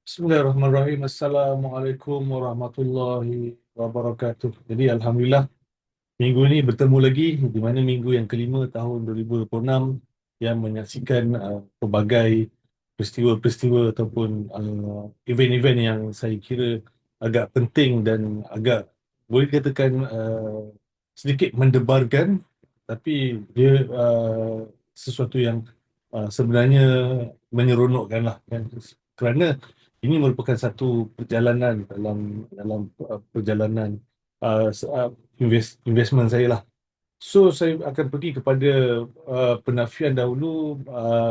Bismillahirrahmanirrahim. Assalamualaikum warahmatullahi wabarakatuh. Jadi Alhamdulillah minggu ini bertemu lagi di mana minggu yang kelima tahun 2026 yang menyaksikan pelbagai peristiwa-peristiwa ataupun event-event yang saya kira agak penting dan agak boleh dikatakan sedikit mendebarkan, tapi dia sesuatu yang sebenarnya menyeronokkan lah kan? Kerana ini merupakan satu perjalanan dalam dalam perjalanan investment saya lah. So saya akan pergi kepada penafian dahulu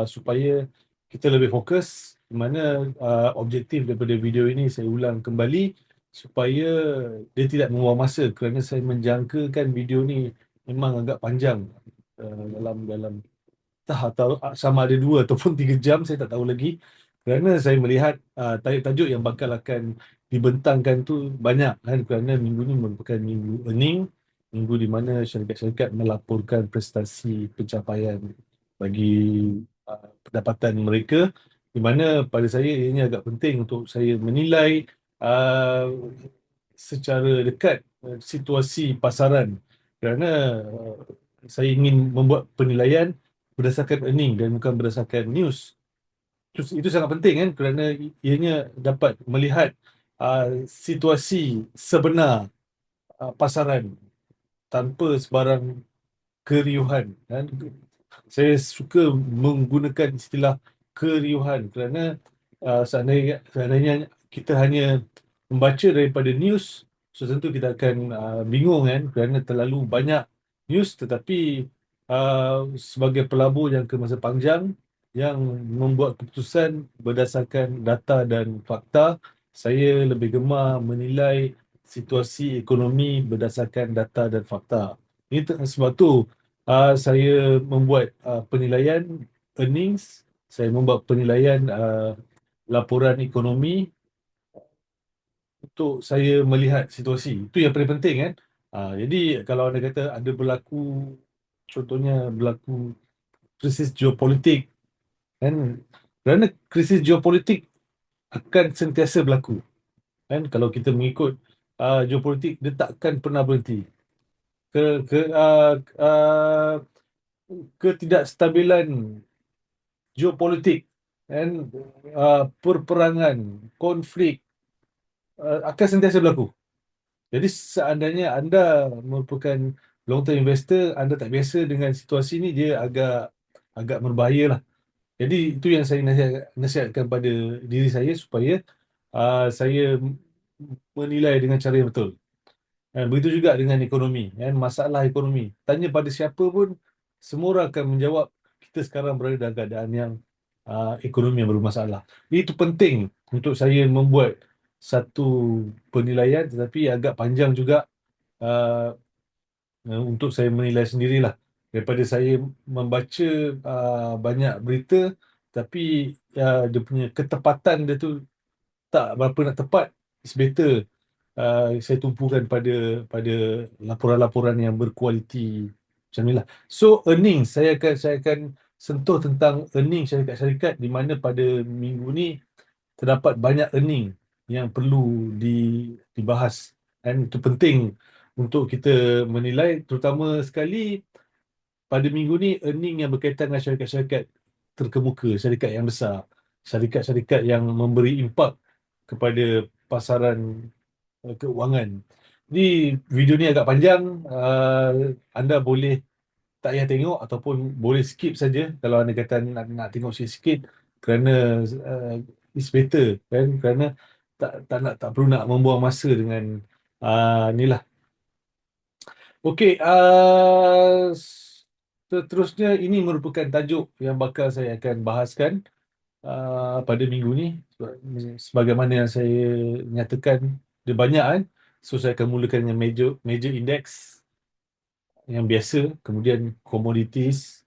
supaya kita lebih fokus, di mana objektif daripada video ini saya ulang kembali supaya dia tidak membuang masa, kerana saya menjangkakan video ni memang agak panjang, dalam dalam tak tahu sama ada 2 ataupun 3 jam, saya tak tahu lagi, kerana saya melihat tajuk-tajuk yang bakal akan dibentangkan tu banyak kan, kerana minggu ni merupakan minggu earning, minggu di mana syarikat-syarikat melaporkan prestasi pencapaian bagi pendapatan mereka, di mana pada saya ini agak penting untuk saya menilai uh, secara dekat situasi pasaran, kerana saya ingin membuat penilaian berdasarkan earning dan bukan berdasarkan news. Itu sangat penting kan, kerana ianya dapat melihat situasi sebenar pasaran tanpa sebarang keriuhan kan. Saya suka menggunakan istilah keriuhan kerana seandainya kita hanya membaca daripada news, so tentu kita akan bingung kan, kerana terlalu banyak news. Tetapi sebagai pelabur jangka masa panjang yang membuat keputusan berdasarkan data dan fakta, saya lebih gemar menilai situasi ekonomi berdasarkan data dan fakta. Sebab tu saya membuat penilaian earnings, saya membuat penilaian laporan ekonomi untuk saya melihat situasi. Itu yang paling penting kan. Jadi kalau anda kata ada berlaku, contohnya berlaku krisis geopolitik kan, kerana krisis geopolitik akan sentiasa berlaku kan. Kalau kita mengikut geopolitik, dia takkan pernah berhenti. Ke, ke, uh, uh, Ketidakstabilan geopolitik dan perperangan, konflik akan sentiasa berlaku. Jadi seandainya anda merupakan long term investor, anda tak biasa dengan situasi ini, dia agak agak berbahaya lah. Jadi itu yang saya nasihatkan pada diri saya supaya saya menilai dengan cara yang betul. Begitu juga dengan ekonomi, kan? Masalah ekonomi. Tanya pada siapa pun, semua orang akan menjawab kita sekarang berada dalam keadaan yang ekonomi yang bermasalah. Itu penting untuk saya membuat satu penilaian, tetapi agak panjang juga uh, untuk saya menilai sendirilah. Daripada saya membaca banyak berita, tapi dia punya ketepatan dia tu tak berapa nak tepat, it's better saya tumpukan pada pada laporan-laporan yang berkualiti macam inilah. So earning, saya akan sentuh tentang earning syarikat-syarikat, di mana pada minggu ni terdapat banyak earning yang perlu dibahas, dan itu penting untuk kita menilai, terutama sekali pada minggu ni earning yang berkaitan dengan syarikat-syarikat terkemuka, syarikat yang besar, syarikat-syarikat yang memberi impak kepada pasaran keuangan. Jadi video ni agak panjang, anda boleh tak payah tengok ataupun boleh skip saja kalau anda kata nak tengok sikit-sikit, kerana uh, it's better kan, kerana tak perlu nak membuang masa dengan ni lah. Okey, seterusnya ini merupakan tajuk yang bakal saya akan bahaskan pada minggu ni. Sebagaimana yang saya nyatakan, dia banyak kan. So saya akan mulakan dengan major major index yang biasa, kemudian commodities,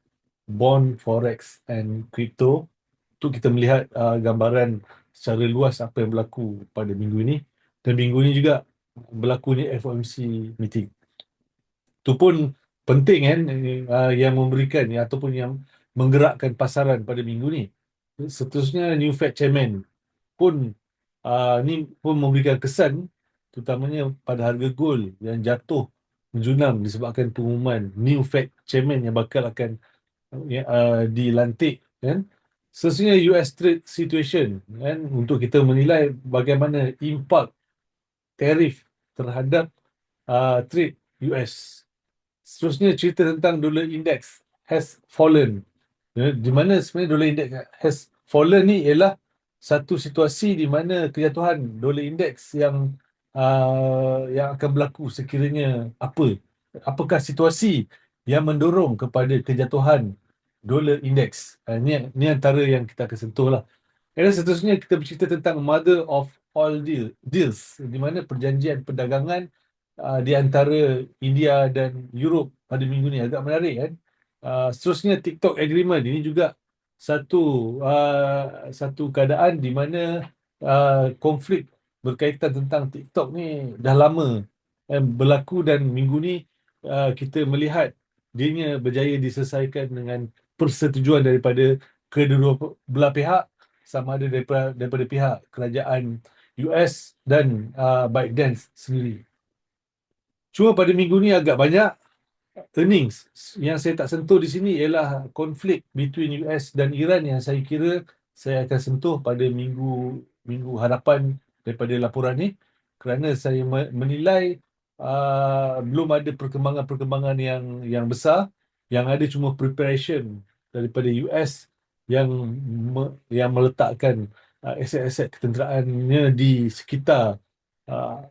bond, forex and crypto. Untuk kita melihat gambaran secara luas apa yang berlaku pada minggu ini. Dan minggu ini juga berlakunya FOMC meeting. Itu pun penting kan, yang memberikan ataupun yang menggerakkan pasaran pada minggu ni. Seterusnya, new Fed chairman pun Ni pun memberikan kesan terutamanya pada harga gold yang jatuh menjunam disebabkan pengumuman new Fed chairman yang bakal akan dilantik, kan. Seterusnya US trade situation, kan, untuk kita menilai bagaimana impak tarif terhadap trade US. Seterusnya cerita tentang dollar index has fallen. Di mana sebenarnya dollar index has fallen ni ialah satu situasi di mana kejatuhan dollar index yang akan berlaku sekiranya apakah situasi yang mendorong kepada kejatuhan dollar index. Ni antara yang kita akan sentuh lah. Dan seterusnya kita bercerita tentang mother of all deals, di mana perjanjian perdagangan di antara India dan Europe pada minggu ni agak menarik, kan. Seterusnya TikTok agreement ini juga satu satu keadaan di mana konflik berkaitan tentang TikTok ni dah lama berlaku, dan minggu ni kita melihat dianya berjaya diselesaikan dengan persetujuan daripada kedua belah pihak, sama ada daripada pihak kerajaan US dan ByteDance sendiri. Cuma pada minggu ni agak banyak earnings. Yang saya tak sentuh di sini ialah konflik between US dan Iran yang saya kira saya akan sentuh pada minggu minggu hadapan daripada laporan ni, kerana saya menilai belum ada perkembangan-perkembangan yang besar. Yang ada cuma preparation daripada US yang meletakkan aset-aset ketenteraannya di sekitar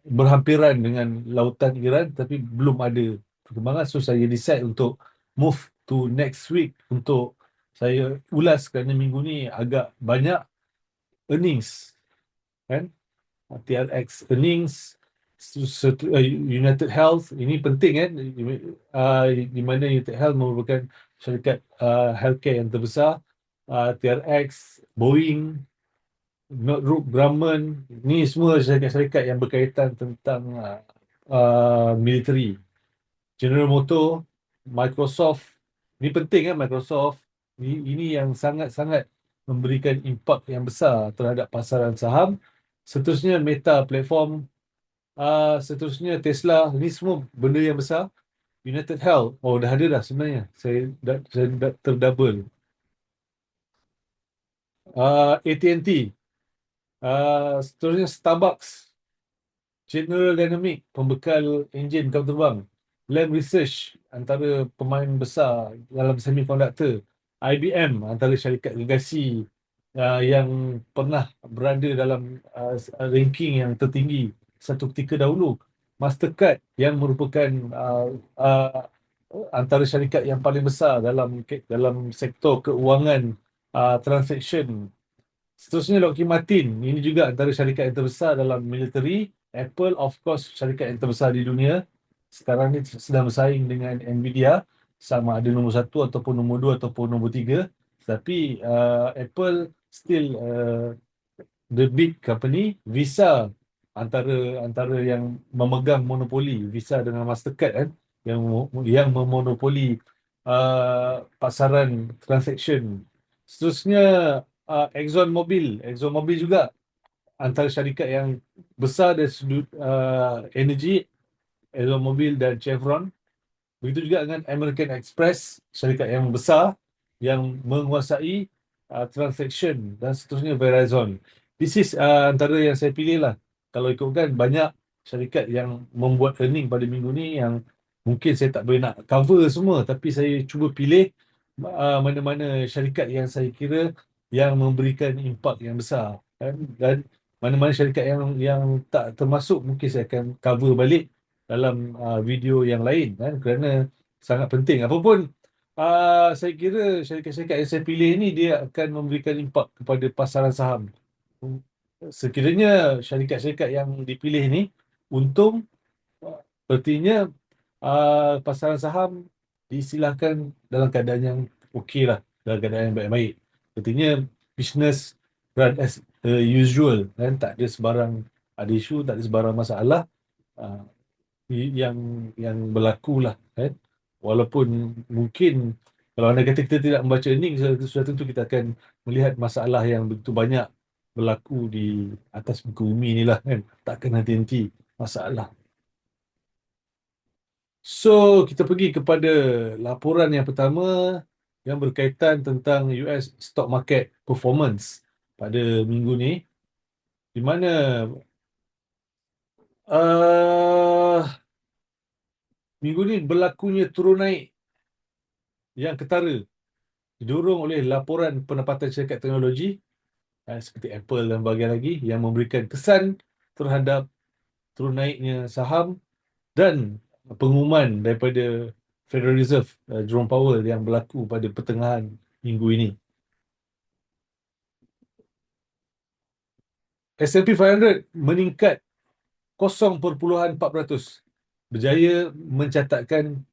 berhampiran dengan lautan Iran, tapi belum ada perkembangan. So saya decide untuk move to next week untuk saya ulas, kerana minggu ni agak banyak earnings, kan. TRX earnings, United Health ini penting, kan. Di mana United Health merupakan syarikat healthcare yang terbesar. TRX, Boeing, Northrop Grumman, ni semua syarikat-syarikat yang berkaitan tentang military. General Motors, Microsoft, ni penting, kan. Microsoft ini yang sangat-sangat memberikan impak yang besar terhadap pasaran saham. Seterusnya Meta Platform, seterusnya Tesla, ni semua benda yang besar. United Health, dah ada dah sebenarnya, saya dah terdouble. AT&T, seterusnya Starbucks, General Dynamics, pembekal enjin kapal terbang. Lam Research, antara pemain besar dalam semiconductor. IBM, antara syarikat gergasi yang pernah berada dalam ranking yang tertinggi satu ketika dahulu. Mastercard, yang merupakan antara syarikat yang paling besar dalam sektor keuangan transaction. Seterusnya Lockheed Martin, ini juga antara syarikat yang terbesar dalam military. Apple, of course, syarikat yang terbesar di dunia. Sekarang ni sedang bersaing dengan Nvidia, sama ada nombor satu ataupun nombor dua ataupun nombor tiga. Tapi Apple still the big company. Visa, antara yang memegang monopoli, Visa dengan Mastercard, kan, yang memonopoli pasaran transaction. Seterusnya Exxon Mobil juga antara syarikat yang besar dari sudut energi. Exxon Mobil dan Chevron. Begitu juga dengan American Express, syarikat yang besar yang menguasai transaction, dan seterusnya Verizon. This is antara yang saya pilih lah. Kalau ikutkan, banyak syarikat yang membuat earning pada minggu ni yang mungkin saya tak boleh nak cover semua, tapi saya cuba pilih mana-mana syarikat yang saya kira yang memberikan impak yang besar, kan? Dan mana-mana syarikat yang tak termasuk mungkin saya akan cover balik dalam video yang lain, kan, kerana sangat penting. Apapun saya kira syarikat-syarikat yang saya pilih ni dia akan memberikan impak kepada pasaran saham. Sekiranya syarikat-syarikat yang dipilih ni untung, artinya pasaran saham diistilahkan dalam keadaan yang okey lah, dalam keadaan yang baik-baik. Artinya business run as usual, kan, tak ada sebarang ada isu, tak ada sebarang masalah uh, yang berlaku lah, kan. Walaupun mungkin kalau anda kata kita tidak membaca earning, sudah tentu kita akan melihat masalah yang begitu banyak berlaku di atas muka bumi ni lah kan. Takkan henti-henti masalah. So, kita pergi kepada laporan yang pertama yang berkaitan tentang US stock market performance pada minggu ni, di mana uh, minggu ni berlakunya turun naik yang ketara didorong oleh laporan pendapatan syarikat teknologi seperti Apple dan bahagian lagi yang memberikan kesan terhadap turun naiknya saham dan pengumuman daripada Federal Reserve Jerome Powell yang berlaku pada pertengahan minggu ini. S&P 500 meningkat 0.4%, berjaya mencatatkan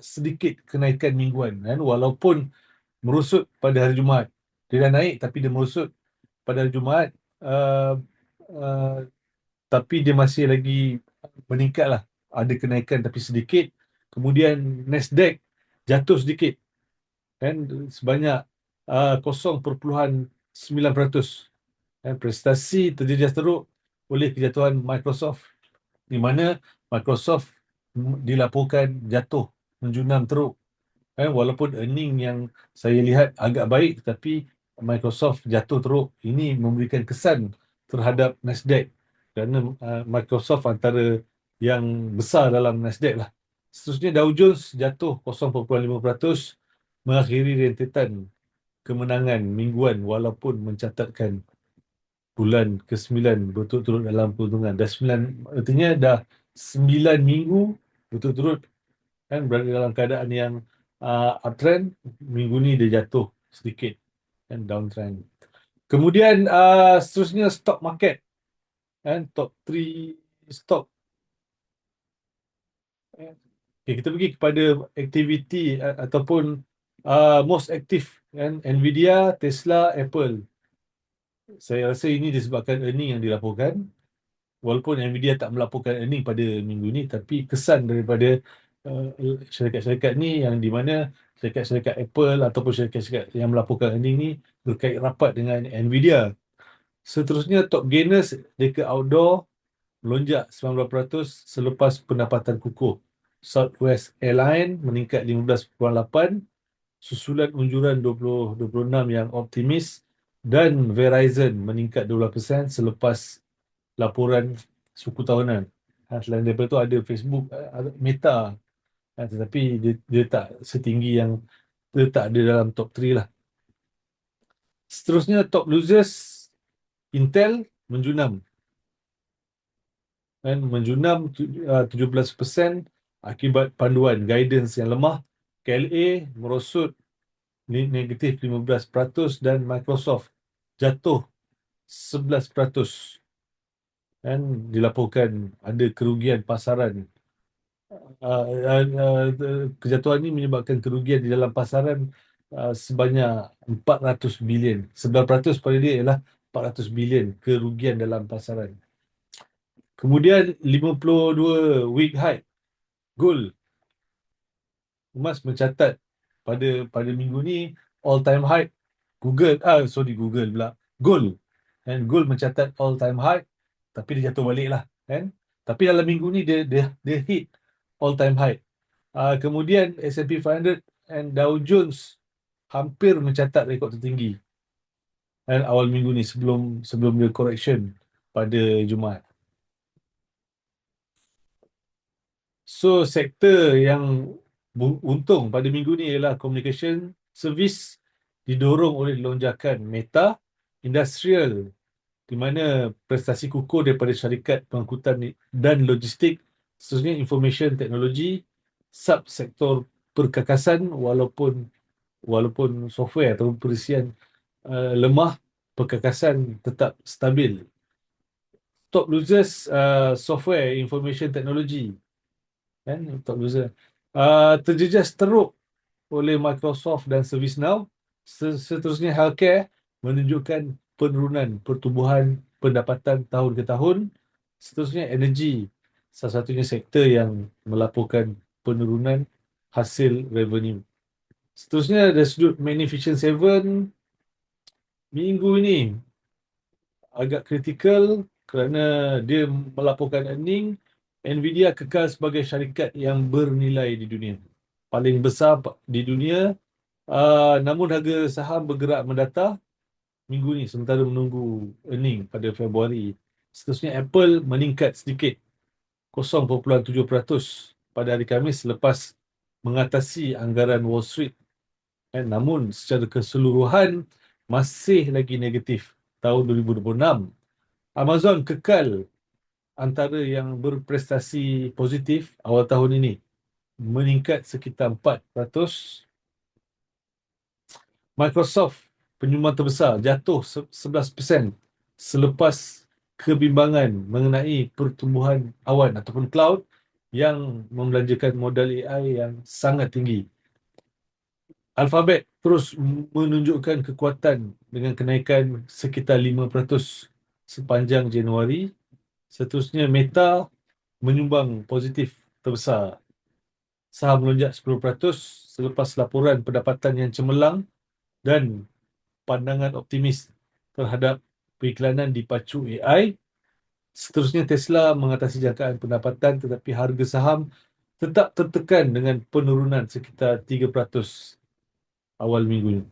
sedikit kenaikan mingguan kan, walaupun merosot pada hari Jumaat. Dia dah naik tapi dia merosot pada hari Jumaat, uh, uh, tapi dia masih lagi meningkat lah. Ada kenaikan tapi sedikit. Kemudian Nasdaq jatuh sedikit kan, sebanyak 0.9%. Dan prestasi terjejas teruk oleh kejatuhan Microsoft, di mana Microsoft dilaporkan jatuh menjunam teruk. Walaupun earning yang saya lihat agak baik, tetapi Microsoft jatuh teruk. Ini memberikan kesan terhadap Nasdaq kerana Microsoft antara yang besar dalam Nasdaq lah. Seterusnya Dow Jones jatuh 0.5%, mengakhiri rentetan kemenangan mingguan walaupun mencatatkan bulan ke-9 berturut-turut dalam keuntungan. Dah 9, artinya dah 9 minggu berturut-turut kan berada dalam keadaan yang uptrend. Minggu ni dia jatuh sedikit kan, downtrend. Kemudian seterusnya stock market kan, top 3 stock. Okay, kita pergi kepada aktiviti ataupun most active kan, Nvidia, Tesla, Apple. Saya rasa ini disebabkan earning yang dilaporkan. Walaupun Nvidia tak melaporkan earning pada minggu ini, tapi kesan daripada uh, syarikat-syarikat ni yang di mana syarikat-syarikat Apple ataupun syarikat-syarikat yang melaporkan earning ni berkait rapat dengan Nvidia. Seterusnya top gainers dekat outdoor melonjak 19% selepas pendapatan kukuh. Southwest Airlines meningkat 15.8, susulan unjuran 2026 yang optimis, dan Verizon meningkat 12% selepas laporan suku tahunan. Selain daripada itu ada Facebook, Meta, tetapi dia tak setinggi yang, dia tak ada dalam top 3 lah. Seterusnya top losers, Intel menjunam dan menjunam 17% akibat panduan guidance yang lemah. KLA merosot negatif 15% dan Microsoft jatuh 11%. Dan dilaporkan ada kerugian pasaran. Kejatuhan ini menyebabkan kerugian di dalam pasaran sebanyak 400 bilion. 9% pada dia ialah 400 bilion kerugian dalam pasaran. Kemudian 52 week high gold. Emas mencatat pada minggu ni all time high. Google pula. Gold. Dan gold mencatat all time high, tapi dia jatuh balik lah kan. Tapi dalam minggu ni dia hit all time high. Kemudian S&P 500 and Dow Jones hampir mencatat rekod tertinggi dan awal minggu ni sebelum dia correction pada Jumaat. So sektor yang untung pada minggu ni ialah communication service didorong oleh lonjakan Meta, industrial di mana prestasi kukuh daripada syarikat pengangkutan dan logistik, seterusnya information technology, subsektor perkakasan walaupun software atau perisian lemah, perkakasan tetap stabil. Top losers, software information technology kan, top loser terjejas teruk oleh Microsoft dan ServiceNow. Seterusnya healthcare menunjukkan penurunan pertumbuhan pendapatan tahun ke tahun. Seterusnya energi, salah satunya sektor yang melaporkan penurunan hasil revenue. Seterusnya dari sudut Magnificent Seven, minggu ini agak kritikal kerana dia melaporkan earning. Nvidia kekal sebagai syarikat yang bernilai di dunia. Paling besar di dunia. Namun harga saham bergerak mendatar minggu ni sementara menunggu earning pada Februari. Seterusnya Apple meningkat sedikit 0.7% pada hari Khamis selepas mengatasi anggaran Wall Street. Namun secara keseluruhan masih lagi negatif tahun 2026. Amazon kekal antara yang berprestasi positif awal tahun ini, meningkat sekitar 4%. Microsoft penyumbang terbesar jatuh 11% selepas kebimbangan mengenai pertumbuhan awan ataupun cloud yang membelanjakan modal AI yang sangat tinggi. Alphabet terus menunjukkan kekuatan dengan kenaikan sekitar 5% sepanjang Januari. Seterusnya Meta menyumbang positif terbesar. Saham melonjak 10% selepas laporan pendapatan yang cemerlang dan pandangan optimis terhadap periklanan dipacu AI. Seterusnya Tesla mengatasi jangkaan pendapatan tetapi harga saham tetap tertekan dengan penurunan sekitar 3% awal minggu ini.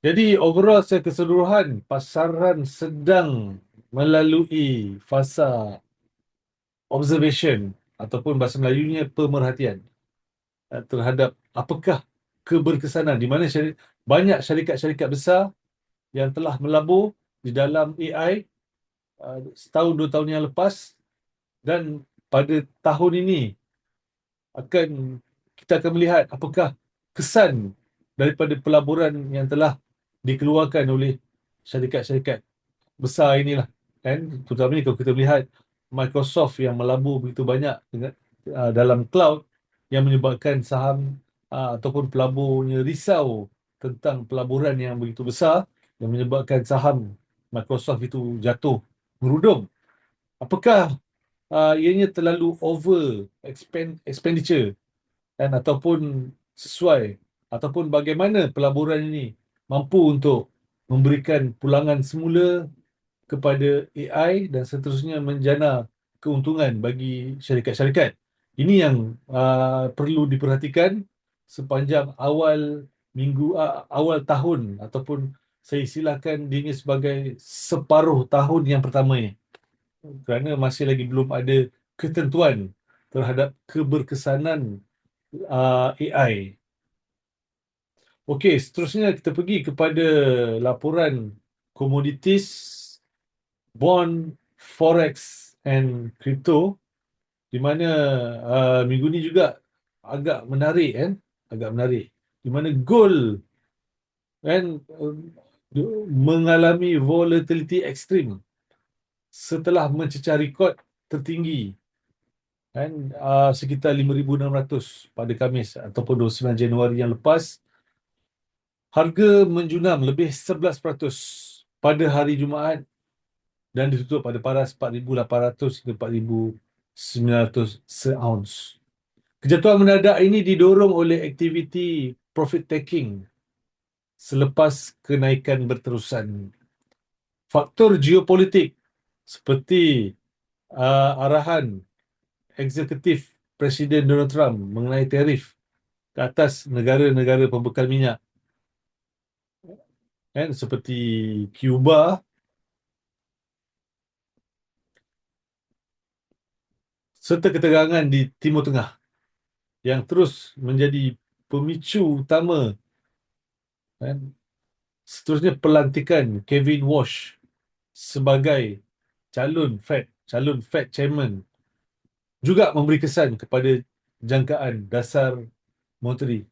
Jadi overall secara keseluruhan pasaran sedang melalui fasa observation ataupun bahasa Melayunya pemerhatian terhadap apakah keberkesanan di mana banyak syarikat-syarikat besar yang telah melabur di dalam AI setahun 2 tahun yang lepas, dan pada tahun ini kita akan melihat apakah kesan daripada pelaburan yang telah dikeluarkan oleh syarikat-syarikat besar inilah, kan. Terutamanya kalau kita melihat Microsoft yang melabur begitu banyak dalam cloud yang menyebabkan saham ataupun pelaburnya risau tentang pelaburan yang begitu besar yang menyebabkan saham Microsoft itu jatuh merudum. Apakah ianya terlalu expenditure dan ataupun sesuai ataupun bagaimana pelaburan ini mampu untuk memberikan pulangan semula kepada AI dan seterusnya menjana keuntungan bagi syarikat-syarikat. Ini yang perlu diperhatikan sepanjang awal tahun ataupun saya istilahkan dia sebagai separuh tahun yang pertama ini, kerana masih lagi belum ada ketentuan terhadap keberkesanan AI. Okey, seterusnya kita pergi kepada laporan komoditis, bond, forex and crypto, di mana minggu ni juga agak menarik, kan? Agak menarik. Di mana gold, kan, mengalami volatility ekstrim setelah mencecah rekod tertinggi, kan, sekitar 5,600 pada Khamis ataupun 29 Januari yang lepas. Harga menjunam lebih 11% pada hari Jumaat dan ditutup pada paras 4,800 hingga 4,900 seounce. Kejatuhan mendadak ini didorong oleh aktiviti profit taking selepas kenaikan berterusan. Faktor geopolitik seperti arahan eksekutif Presiden Donald Trump mengenai tarif ke atas negara-negara pembekal minyak, kan, seperti Cuba, serta ketegangan di Timur Tengah yang terus menjadi pemicu utama, kan. Seterusnya pelantikan Kevin Walsh sebagai calon Fed Chairman juga memberi kesan kepada jangkaan dasar moneteri.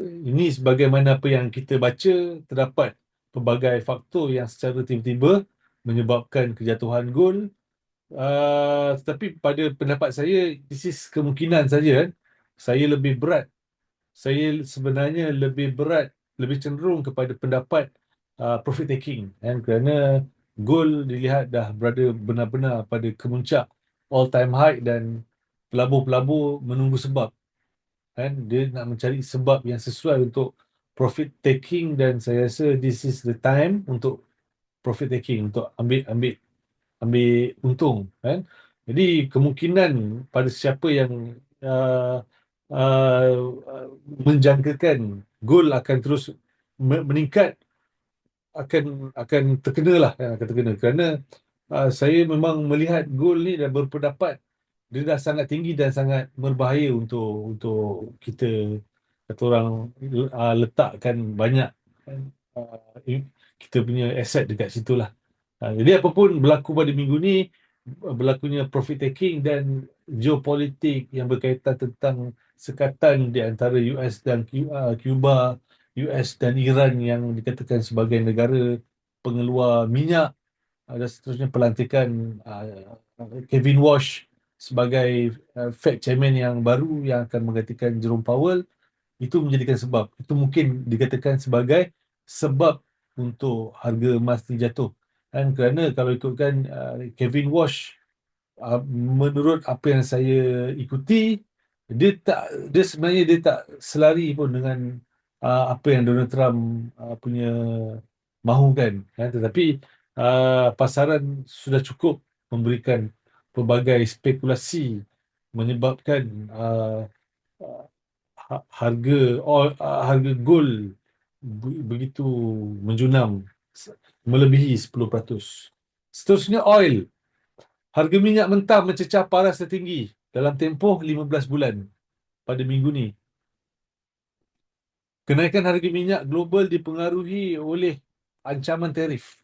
Ini sebagaimana apa yang kita baca, terdapat pelbagai faktor yang secara tiba-tiba menyebabkan kejatuhan gold. Tetapi pada pendapat saya, this is kemungkinan saja, kan. Saya sebenarnya lebih cenderung kepada pendapat profit taking, kan, kerana gold dilihat dah berada benar-benar pada kemuncak all time high dan pelabur-pelabur menunggu sebab, kan, dia nak mencari sebab yang sesuai untuk profit taking, dan saya rasa this is the time untuk profit taking, untuk ambil ambil ambil untung, kan. Jadi kemungkinan pada siapa yang uh, uh, menjangkakan gold akan terus meningkat, akan terkena lah, akan terkena, kerana saya memang melihat gold ni dah berpendapat dia dah sangat tinggi dan sangat berbahaya untuk kita, kata orang, letakkan banyak, kan, kita punya aset dekat situ lah. Jadi apa pun berlaku pada minggu ni, berlakunya profit taking dan geopolitik yang berkaitan tentang sekatan di antara US dan Cuba, US dan Iran yang dikatakan sebagai negara pengeluar minyak, dan seterusnya pelantikan Kevin Walsh sebagai Fed Chairman yang baru yang akan menggantikan Jerome Powell, itu menjadikan sebab. Itu mungkin dikatakan sebagai sebab untuk harga emas ni jatuh. Dan kerana kalau ikutkan Kevin Walsh, menurut apa yang saya ikuti, dia tak dia sebenarnya dia tak selari pun dengan apa yang Donald Trump punya mahukan, kan. Tetapi pasaran sudah cukup memberikan pelbagai spekulasi menyebabkan harga harga gold begitu menjunam, melebihi 10%. Seterusnya oil. Harga minyak mentah mencecah paras tertinggi dalam tempoh 15 bulan pada minggu ni. Kenaikan harga minyak global dipengaruhi oleh ancaman tarif,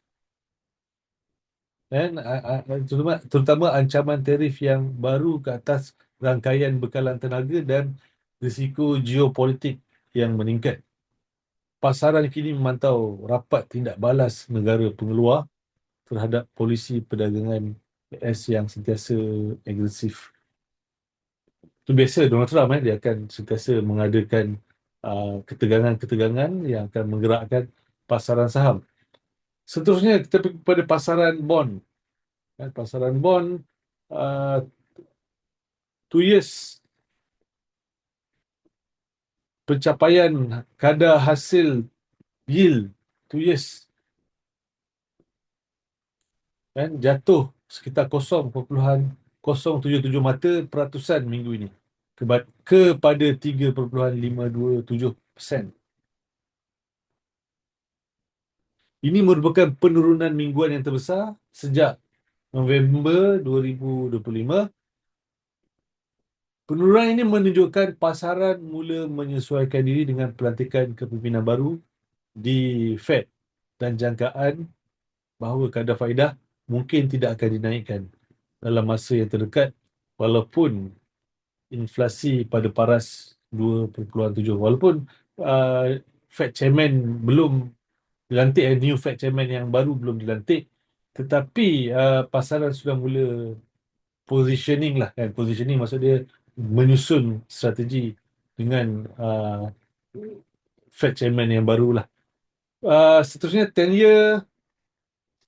dan terutama ancaman tarif yang baru ke atas rangkaian bekalan tenaga dan risiko geopolitik yang meningkat. Pasaran kini memantau rapat tindak balas negara pengeluar terhadap polisi perdagangan AS yang sentiasa agresif. Itu biasa Donald Trump, dia akan sentiasa mengadakan ketegangan-ketegangan yang akan menggerakkan pasaran saham. Seterusnya kita pergi kepada pasaran bond. Pasaran bond, uh, 2 years pencapaian kadar hasil yield 2 years, kan, jatuh sekitar 0.077 mata peratusan minggu ini kepada 3.527%. Ini merupakan penurunan mingguan yang terbesar sejak November 2025. Penurunan ini menunjukkan pasaran mula menyesuaikan diri dengan pelantikan kepimpinan baru di Fed dan jangkaan bahawa kadar faedah mungkin tidak akan dinaikkan dalam masa yang terdekat, walaupun inflasi pada paras 2.7. Walaupun uh, Fed Chairman belum dilantik, new Fed Chairman yang baru belum dilantik, tetapi pasaran sudah mula positioning lah, kan. Positioning maksud dia menyusun strategi dengan Fed Chairman yang baru lah. Seterusnya 10 year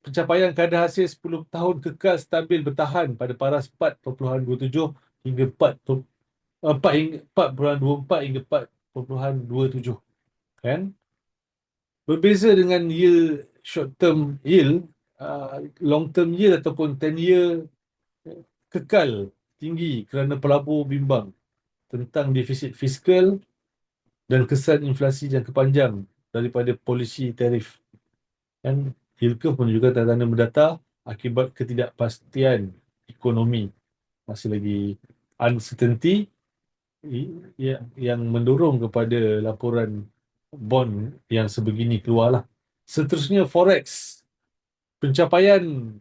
pencapaian kadar hasil 10 tahun kekal stabil bertahan pada paras 4.27 hingga 4.24 hingga 4.27, kan. Berbeza dengan yield, short term yield, long term yield ataupun 10 year kekal tinggi kerana pelabur bimbang tentang defisit fiskal dan kesan inflasi jangka panjang daripada polisi tarif. Dan yield curve menunjukkan tanda-tanda mendatar akibat ketidakpastian ekonomi. Masih lagi uncertainty yang mendorong kepada laporan bond yang sebegini keluarlah. Seterusnya forex. Pencapaian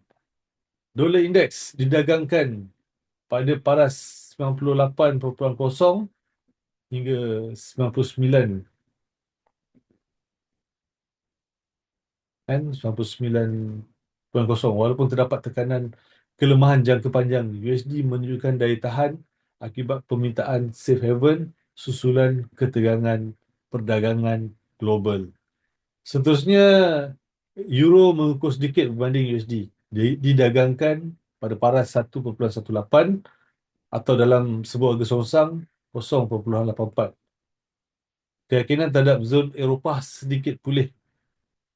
dolar indeks didagangkan pada paras 98.0 hingga 99, kan, 99.0, walaupun terdapat tekanan kelemahan jangka panjang. USD menunjukkan daya tahan akibat permintaan safe haven susulan ketegangan perdagangan global. Seterusnya, euro mengukur sedikit berbanding USD, didagangkan pada paras 1.18 atau dalam sebuah harga songsang 0.84. Keyakinan terhadap zon Eropah sedikit pulih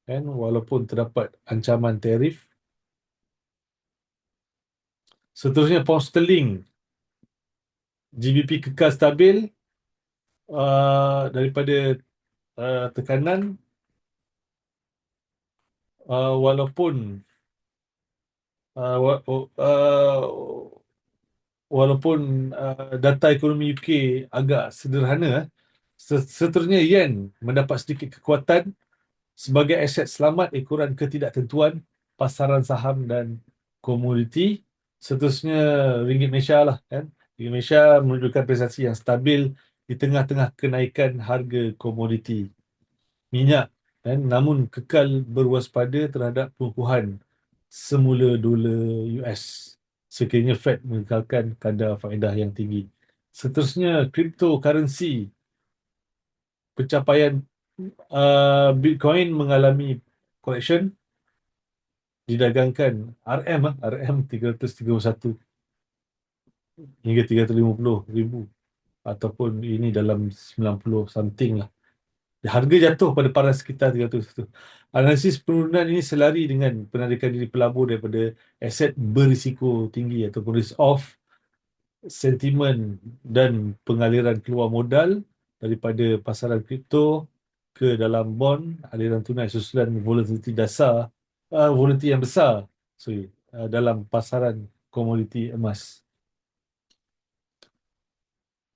kan, walaupun terdapat ancaman tarif. Seterusnya pound sterling, GBP kekal stabil daripada tekanan, walaupun uh, wa- walaupun data ekonomi UK agak sederhana. Seterusnya yen mendapat sedikit kekuatan sebagai aset selamat ekoran ketidaktentuan pasaran saham dan komoditi. Seterusnya ringgit Malaysia lah, kan. Ringgit Malaysia menunjukkan prestasi yang stabil di tengah-tengah kenaikan harga komoditi minyak, kan, namun kekal berwaspada terhadap perubahan semula dolar US sekiranya Fed mengekalkan kadar faedah yang tinggi. Seterusnya cryptocurrency, pencapaian Bitcoin mengalami correction, didagangkan RM 331 hingga 350 ribu, ataupun ini dalam 90 something lah. Harga jatuh pada paras sekitar 300 tu. Analisis penurunan ini selari dengan penarikan diri pelabur daripada aset berisiko tinggi ataupun risk off, sentimen dan pengaliran keluar modal daripada pasaran kripto ke dalam bond, aliran tunai susulan volatiliti dasar, volatiliti yang besar, dalam pasaran komoditi emas.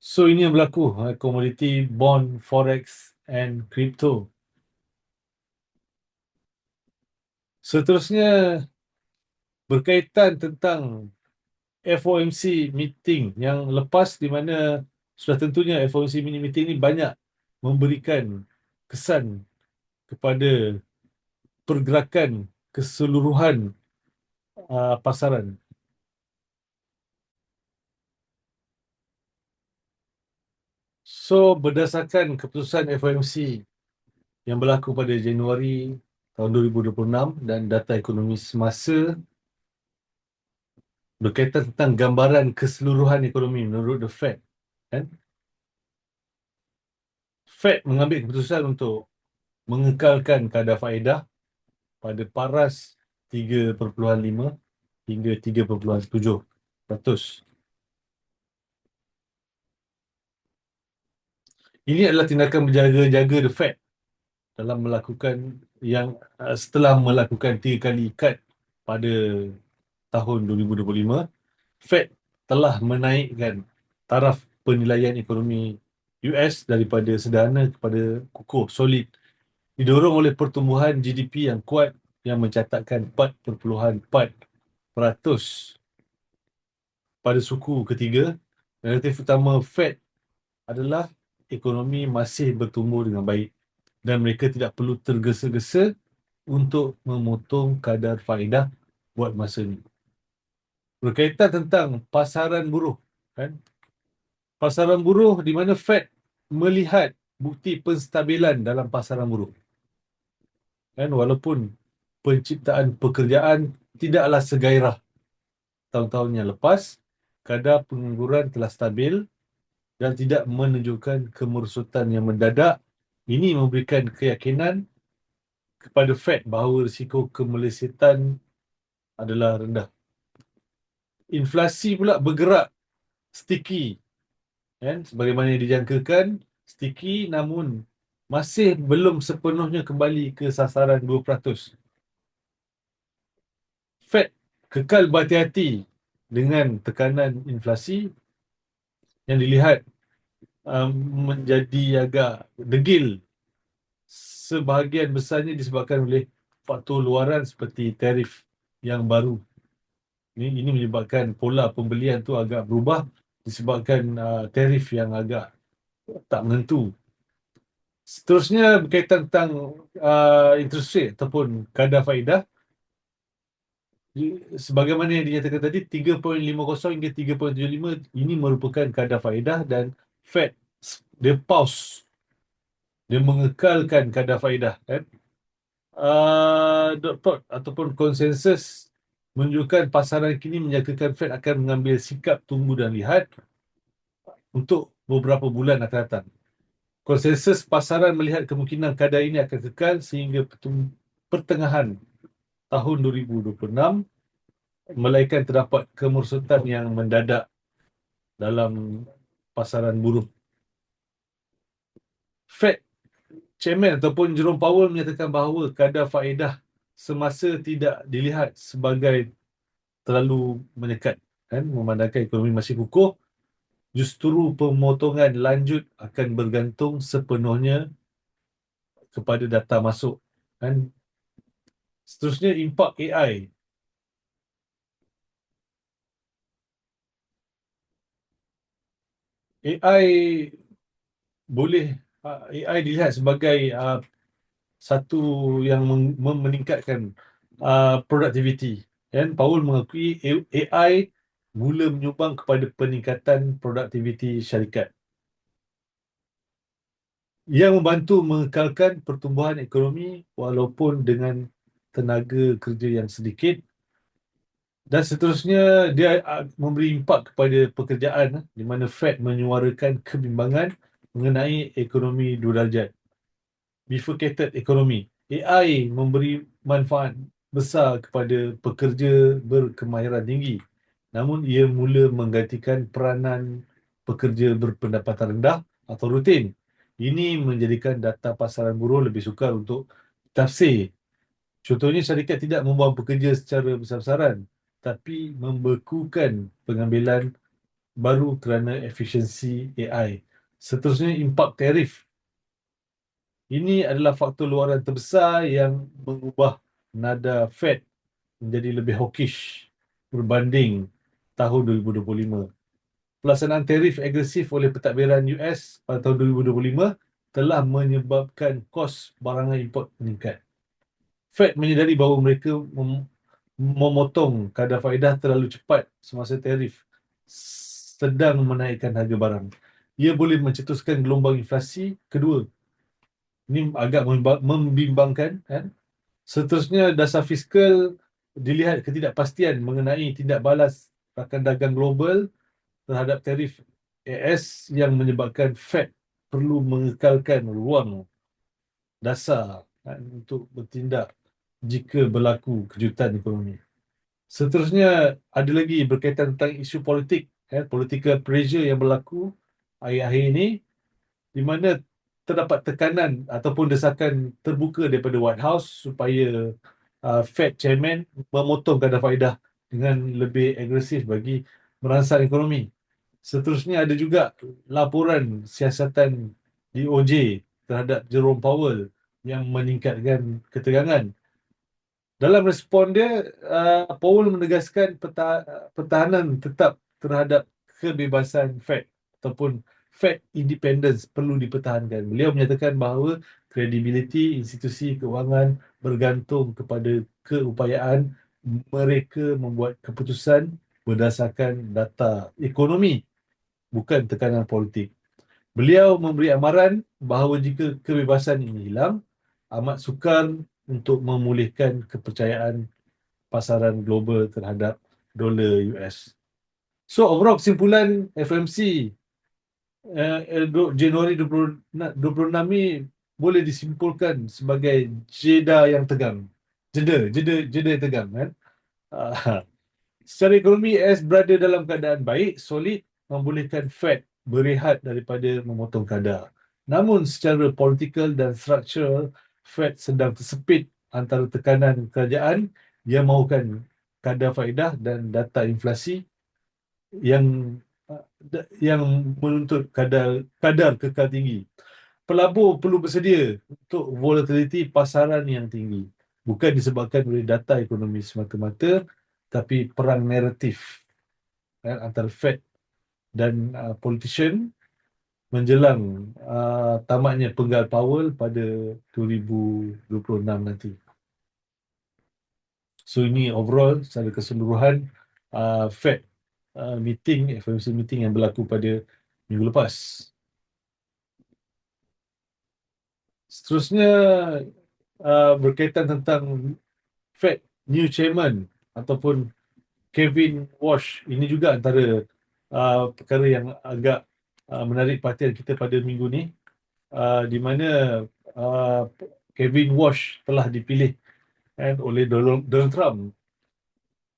So ini yang berlaku, komoditi, bond, forex and crypto. Seterusnya berkaitan tentang FOMC meeting yang lepas, di mana sudah tentunya FOMC meeting ini banyak memberikan kesan kepada pergerakan keseluruhan pasaran. So berdasarkan keputusan FOMC yang berlaku pada Januari tahun 2026 dan data ekonomi semasa berkaitan tentang gambaran keseluruhan ekonomi menurut The Fed, kan? Fed mengambil keputusan untuk mengekalkan kadar faedah pada paras 3.5 hingga 3.7%. Ini adalah tindakan berjaga-jaga The Fed dalam melakukan yang setelah melakukan 3 kali cut pada tahun 2025. Fed telah menaikkan taraf penilaian ekonomi US daripada sederhana kepada kukuh, solid, didorong oleh pertumbuhan GDP yang kuat yang mencatatkan 4.4% pada suku ketiga. Naratif utama Fed adalah ekonomi masih bertumbuh dengan baik dan mereka tidak perlu tergesa-gesa untuk memotong kadar faedah buat masa ini. Berkaitan tentang pasaran buruh, kan? Pasaran buruh di mana Fed melihat bukti penstabilan dalam pasaran buruh. Kan, walaupun penciptaan pekerjaan tidaklah segairah tahun-tahun yang lepas, kadar pengangguran telah stabil dan tidak menunjukkan kemerosotan yang mendadak. Ini memberikan keyakinan kepada Fed bahawa risiko kemelesetan adalah rendah. Inflasi pula bergerak sticky, kan? Sebagaimana yang dijangkakan, sticky, namun masih belum sepenuhnya kembali ke sasaran 2%. Fed kekal berhati-hati dengan tekanan inflasi yang dilihat menjadi agak degil, sebahagian besarnya disebabkan oleh faktor luaran seperti tarif yang baru. Ini menyebabkan pola pembelian tu agak berubah disebabkan tarif yang agak tak menentu. Seterusnya berkaitan tentang interest rate ataupun kadar faedah. Sebagaimana yang dinyatakan tadi, 3.50 hingga 3.75 ini merupakan kadar faedah, dan Fed dia pause, dia mengekalkan kadar faedah, kan. Dot plot ataupun konsensus menunjukkan pasaran kini menyatakan Fed akan mengambil sikap tunggu dan lihat untuk beberapa bulan akan datang. Konsensus pasaran melihat kemungkinan kadar ini akan kekal sehingga pertengahan tahun 2026, melainkan terdapat kemerosotan yang mendadak dalam pasaran buruh. Fed Chairman ataupun Jerome Powell menyatakan bahawa kadar faedah semasa tidak dilihat sebagai terlalu menyekat, kan, memandangkan ekonomi masih kukuh. Justru pemotongan lanjut akan bergantung sepenuhnya kepada data masuk, kan. Seterusnya, impak AI. AI boleh AI dilihat sebagai satu yang meningkatkan produktiviti. Dan Paul mengakui AI mula menyumbang kepada peningkatan produktiviti syarikat yang membantu mengekalkan pertumbuhan ekonomi walaupun dengan tenaga kerja yang sedikit. Dan seterusnya, dia memberi impak kepada pekerjaan, di mana Fed menyuarakan kebimbangan mengenai ekonomi dua darjat, bifurcated economy. AI memberi manfaat besar kepada pekerja berkemahiran tinggi, namun ia mula menggantikan peranan pekerja berpendapatan rendah atau rutin. Ini menjadikan data pasaran buruh lebih sukar untuk tafsir. Contohnya, syarikat tidak membuang pekerja secara besar-besaran, tapi membekukan pengambilan baru kerana efisiensi AI. Seterusnya, impak tarif. Ini adalah faktor luaran terbesar yang mengubah nada Fed menjadi lebih hawkish berbanding tahun 2025. Pelaksanaan tarif agresif oleh pentadbiran US pada tahun 2025 telah menyebabkan kos barangan import meningkat. Fed menyedari bahawa mereka memotong kadar faedah terlalu cepat semasa tarif sedang menaikkan harga barang. Ia boleh mencetuskan gelombang inflasi kedua. Ini agak membimbangkan, kan? Seterusnya, dasar fiskal dilihat ketidakpastian mengenai tindak balas rakan dagang global terhadap tarif AS yang menyebabkan Fed perlu mengekalkan ruang dasar, kan, untuk bertindak jika berlaku kejutan ekonomi. Seterusnya, ada lagi berkaitan tentang isu politik, kan, political pressure yang berlaku akhir-akhir ini, di mana terdapat tekanan ataupun desakan terbuka daripada White House supaya Fed Chairman memotong kadar faedah dengan lebih agresif bagi merangsang ekonomi. Seterusnya, ada juga laporan siasatan DOJ terhadap Jerome Powell yang meningkatkan ketegangan. Dalam respon dia, Powell menegaskan pertahanan tetap terhadap kebebasan Fed ataupun Fed independence perlu dipertahankan. Beliau menyatakan bahawa kredibiliti institusi keuangan bergantung kepada keupayaan mereka membuat keputusan berdasarkan data ekonomi, bukan tekanan politik. Beliau memberi amaran bahawa jika kebebasan ini hilang, amat sukar untuk memulihkan kepercayaan pasaran global terhadap dolar US. So, overall kesimpulan FMC Januari 2026 ni boleh disimpulkan sebagai jeda yang tegang. Jeda yang tegang, kan? Ah, Secara ekonomi, AS berada dalam keadaan baik, solid, membolehkan Fed berehat daripada memotong kadar. Namun secara politikal dan struktural, Fed sedang tersepit antara tekanan kerajaan yang mahukan kadar faedah dan data inflasi yang yang menuntut kadar kekal tinggi. Pelabur perlu bersedia untuk volatility pasaran yang tinggi, bukan disebabkan oleh data ekonomi semata-mata, tapi perang naratif, kan, antara Fed dan politician menjelang tamatnya penggal Powell pada 2026 nanti. So, ini overall secara keseluruhan Fed meeting, FOMC meeting yang berlaku pada minggu lepas. Seterusnya, berkaitan tentang Fed new chairman ataupun Kevin Walsh. Ini juga antara perkara yang agak menarik perhatian kita pada minggu ni, di mana uh, Kevin Walsh telah dipilih oleh Donald Trump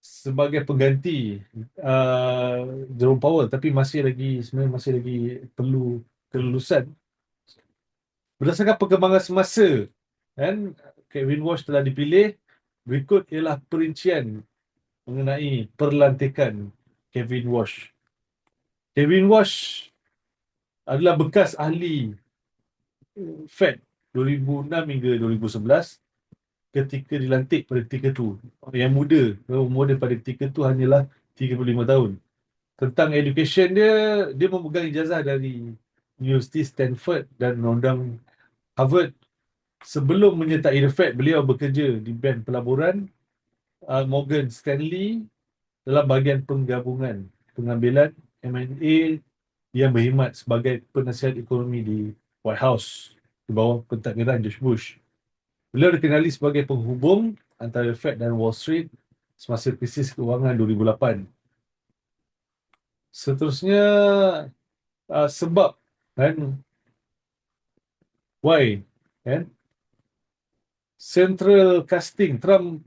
sebagai pengganti uh, Jerome Powell, tapi sebenarnya masih lagi perlu kelulusan berdasarkan perkembangan semasa. Dan Kevin Walsh telah dipilih. Berikut ialah perincian mengenai perlantikan Kevin Walsh. Kevin Walsh adalah bekas ahli Fed 2006 hingga 2011 ketika dilantik pada ketika itu. Yang muda, umur dia pada ketika itu hanyalah 35 tahun. Tentang education dia, dia memegang ijazah dari Universiti Stanford dan undang Harvard. Sebelum menyertai The Fed, beliau bekerja di bank pelaburan Morgan Stanley dalam bahagian penggabungan pengambilan M&A yang berkhidmat sebagai penasihat ekonomi di White House di bawah pentadbiran George Bush. Beliau dikenali sebagai penghubung antara Fed dan Wall Street semasa krisis kewangan 2008. Seterusnya, sebab kan why kan central casting, Trump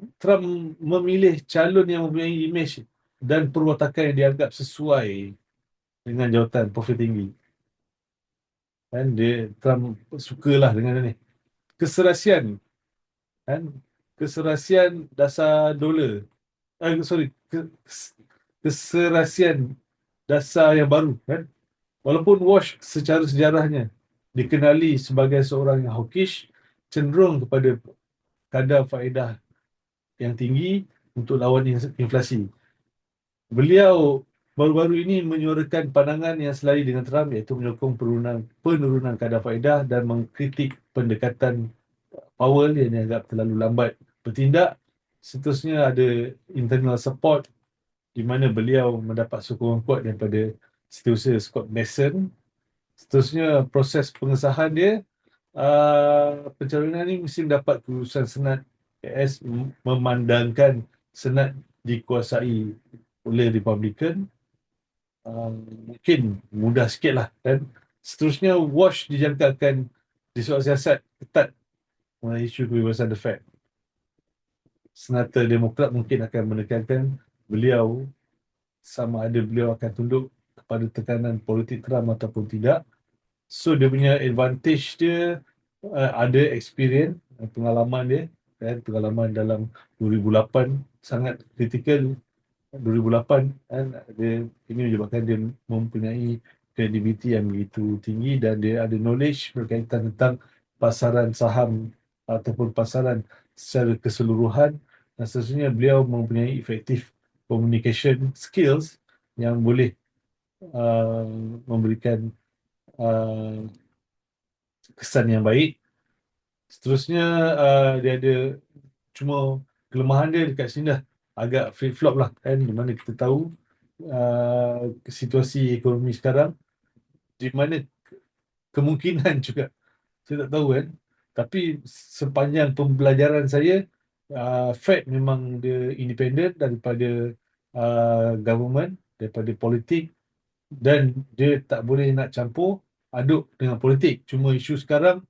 memilih calon yang mempunyai imej dan perwatakan yang dianggap sesuai dengan jawatan profil tinggi. Kan Trump sukalah dengan ini. Keserasian, kan keserasian dasar dolar. Keserasian dasar yang baru, kan. Walaupun Walsh secara sejarahnya dikenali sebagai seorang yang hawkish, cenderung kepada kadar faedah yang tinggi untuk lawan inflasi. Beliau baru-baru ini menyuarakan pandangan yang selari dengan Trump, iaitu menyokong penurunan kadar faedah dan mengkritik pendekatan Powell yang dianggap terlalu lambat bertindak. Seterusnya ada internal support di mana beliau mendapat sokongan kuat daripada setiausaha Scott Bessent. Seterusnya proses pengesahan dia, pencalonan ini mesti mendapat kelulusan Senat AS memandangkan Senat dikuasai oleh Republican. Mungkin mudah sikit lah kan. Seterusnya, Walsh dijangka akan disuat siasat ketat mengenai isu kebebasan The Fed. Senata Demokrat mungkin akan menekankan beliau sama ada beliau akan tunduk kepada tekanan politik Trump ataupun tidak. So dia punya advantage dia, ada experience, pengalaman dia, kan, pengalaman dalam 2008 sangat kritikal. 2008 kan, dia ini menyebabkan dia mempunyai kredibiliti yang begitu tinggi dan dia ada knowledge berkaitan tentang pasaran saham ataupun pasaran secara keseluruhan. Dan seterusnya, beliau mempunyai effective communication skills yang boleh uh, memberikan uh, kesan yang baik. Seterusnya, dia ada, cuma kelemahan dia dekat sini dah agak flip-flop lah kan, di mana kita tahu situasi ekonomi sekarang, di mana kemungkinan juga, saya tak tahu kan, tapi sepanjang pembelajaran saya, Fed memang dia independent daripada government, daripada politik, dan dia tak boleh nak campur aduk dengan politik. Cuma isu sekarang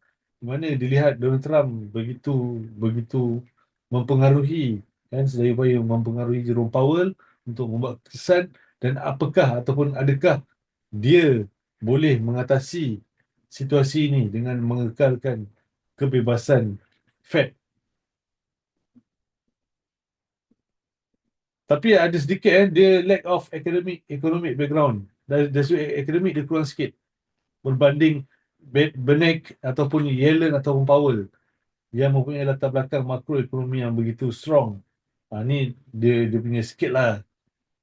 di mana dilihat Donald Trump begitu begitu mempengaruhi, kan, sedaya upaya mempengaruhi Jerome Powell untuk membuat kesan, dan apakah ataupun adakah dia boleh mengatasi situasi ini dengan mengekalkan kebebasan Fed. Tapi ada sedikit dia lack of economic background. Dari sudut akademik dia kurang sikit berbanding Bernanke ataupun Yellen ataupun Powell yang mempunyai latar belakang makroekonomi yang begitu strong. Ni dia punya sikit lah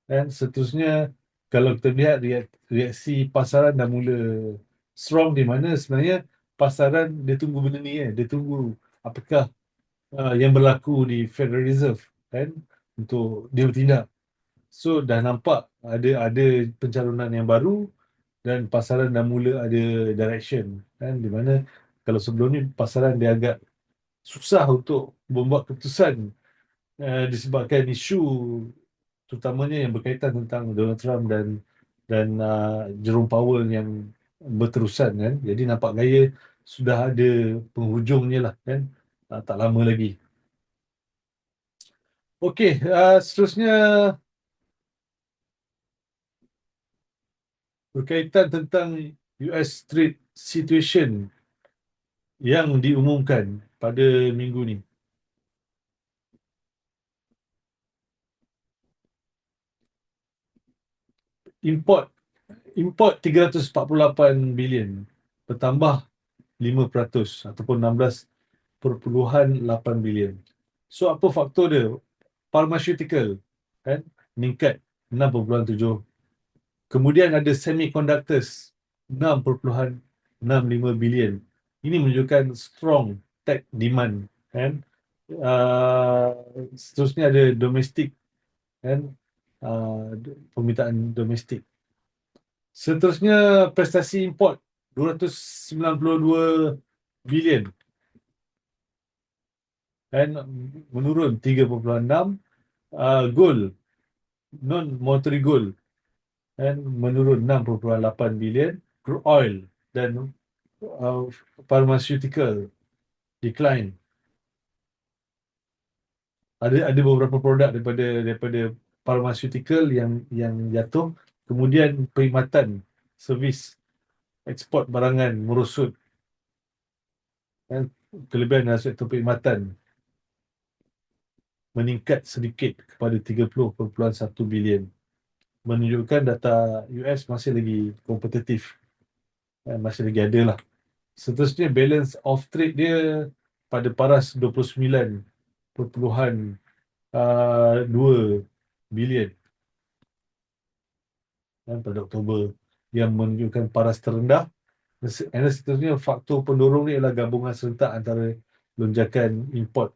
kan. Seterusnya, kalau kita lihat reaksi pasaran dah mula strong, di mana sebenarnya pasaran dia tunggu benda ni dia tunggu apakah yang berlaku di Federal Reserve kan untuk dia bertindak. So dah nampak ada pencalonan yang baru dan pasaran dah mula ada direction kan, di mana kalau sebelum ni pasaran dia agak susah untuk membuat keputusan disebabkan isu terutamanya yang berkaitan tentang Donald Trump dan Jerome Powell yang berterusan kan. Jadi nampak gaya sudah ada penghujungnya lah kan. Tak lama lagi. Okey, seterusnya berkaitan tentang US trade situation yang diumumkan pada minggu ni. Import import 348 bilion, bertambah 5% ataupun 16.8 bilion. So apa faktor dia? Pharmaceutical kan meningkat 6.7. Kemudian ada semiconductors 6.65 bilion. Ini menunjukkan strong tech demand kan. Uh, Seterusnya ada domestik kan, permintaan domestik. Seterusnya prestasi import 292 bilion kan, menurun 3.6. Gold, non monetary gold kan, menurun 6.8 bilion. Crude oil dan uh, pharmaceutical decline. Ada beberapa produk daripada pharmaceutical yang jatuh. Kemudian perkhidmatan, servis, ekspor barangan merosot kan. Kelebihan dalam sektor perkhidmatan meningkat sedikit kepada 30.1 bilion, menunjukkan data US masih lagi kompetitif, masih lagi ada lah. Seterusnya balance of trade dia pada paras 29.2 bilion pada Oktober, yang menunjukkan paras terendah. Dan seterusnya faktor pendorong ni adalah gabungan serentak antara lonjakan import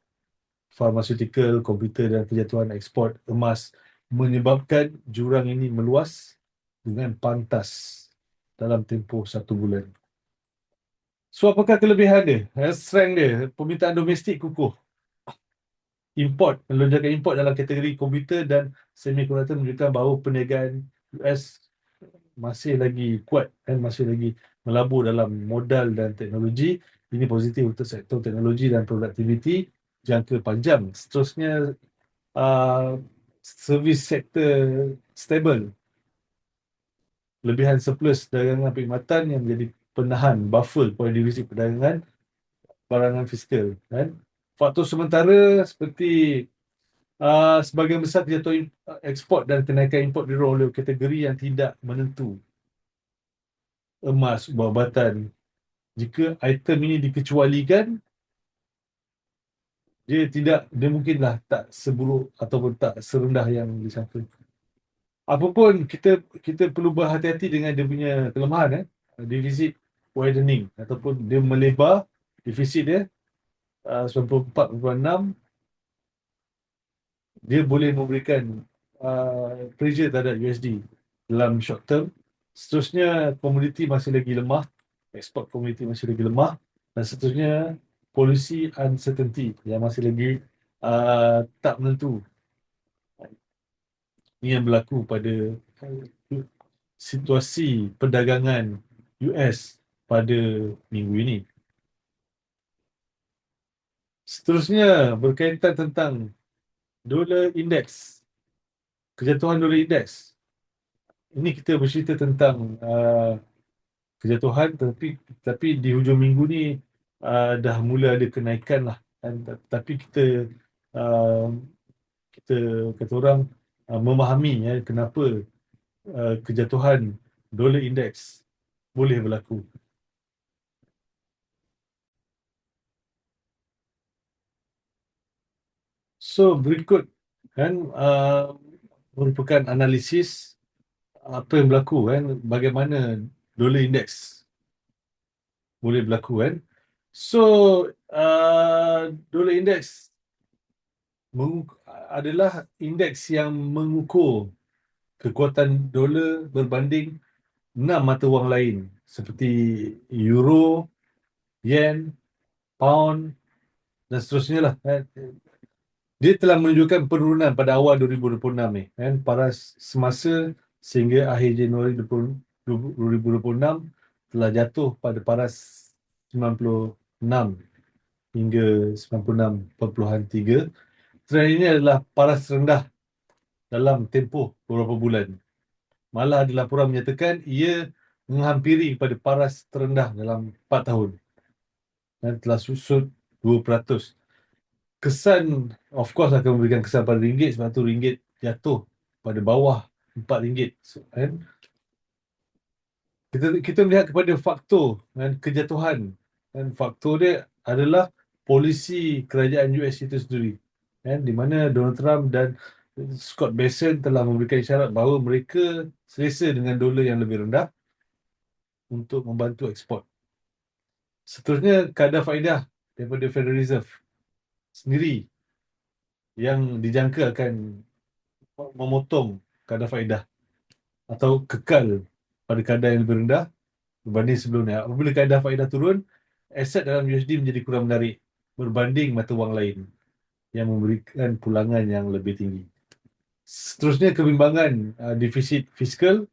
farmaceutical, komputer dan kejatuhan ekspor emas menyebabkan jurang ini meluas dengan pantas dalam tempoh 1 bulan. So apakah kelebihan dia? Strength dia, permintaan domestik kukuh. Import, melonjakkan import dalam kategori komputer dan semiconductor menunjukkan bahawa perniagaan US masih lagi kuat dan masih lagi melabur dalam modal dan teknologi. Ini positif untuk sektor teknologi dan produktiviti jangka panjang. Seterusnya, uh, servis sektor stable. Lebihan surplus dagangan perkhidmatan yang menjadi penahan buffer kepada defisit perdagangan barangan fiskal kan. Faktor sementara seperti sebahagian besar kejatuhan ekspor dan kenaikan import didorong oleh kategori yang tidak menentu, emas, ubat-ubatan. Jika item ini dikecualikan, dia mungkinlah tak seburuk ataupun tak serendah yang disangka. Apapun, kita kita perlu berhati-hati dengan dia punya kelemahan, defisit widening ataupun dia melebar. Defisit dia 94.6, dia boleh memberikan pressure terhadap USD dalam short term. Seterusnya, komoditi masih lagi lemah, ekspor komoditi masih lagi lemah, dan seterusnya policy uncertainty yang masih lagi tak menentu. Ini yang berlaku pada situasi perdagangan US pada minggu ini. Seterusnya berkaitan tentang dolar index, kejatuhan dolar index. Ini kita bercerita tentang kejatuhan, tapi di hujung minggu ni dah mula ada kenaikan lah. Dan, tapi uh, kita kata orang memahami kenapa kejatuhan dolar index boleh berlaku. So berikut kan, merupakan analisis apa yang berlaku kan, bagaimana dolar index boleh berlaku kan. So dolar index adalah indeks yang mengukur kekuatan dolar berbanding 6 mata wang lain seperti euro, yen, pound dan seterusnya lah kan. Dia telah menunjukkan penurunan pada awal 2026 ni kan, paras semasa sehingga akhir Januari 2026 telah jatuh pada paras 96 hingga 96.3. trend ini adalah paras terendah dalam tempoh beberapa bulan. Malah ada laporan menyatakan ia menghampiri kepada paras terendah dalam 4 tahun dan telah susut 2%. Kesan, of course, akan memberikan kesan pada ringgit sebab tu ringgit jatuh pada bawah RM4. So, kan? Kita melihat kepada faktor dan kejatuhan, dan faktor dia adalah polisi kerajaan US itu sendiri, kan? Di mana Donald Trump dan Scott Bessent telah memberikan isyarat bahawa mereka selesa dengan dolar yang lebih rendah untuk membantu ekspor. Seterusnya, kadar faedah daripada Federal Reserve sendiri yang dijangka akan memotong kadar faedah atau kekal pada kadar yang lebih rendah berbanding sebelumnya. Apabila kadar faedah turun, aset dalam USD menjadi kurang menarik berbanding mata wang lain yang memberikan pulangan yang lebih tinggi. Seterusnya, kebimbangan defisit fiskal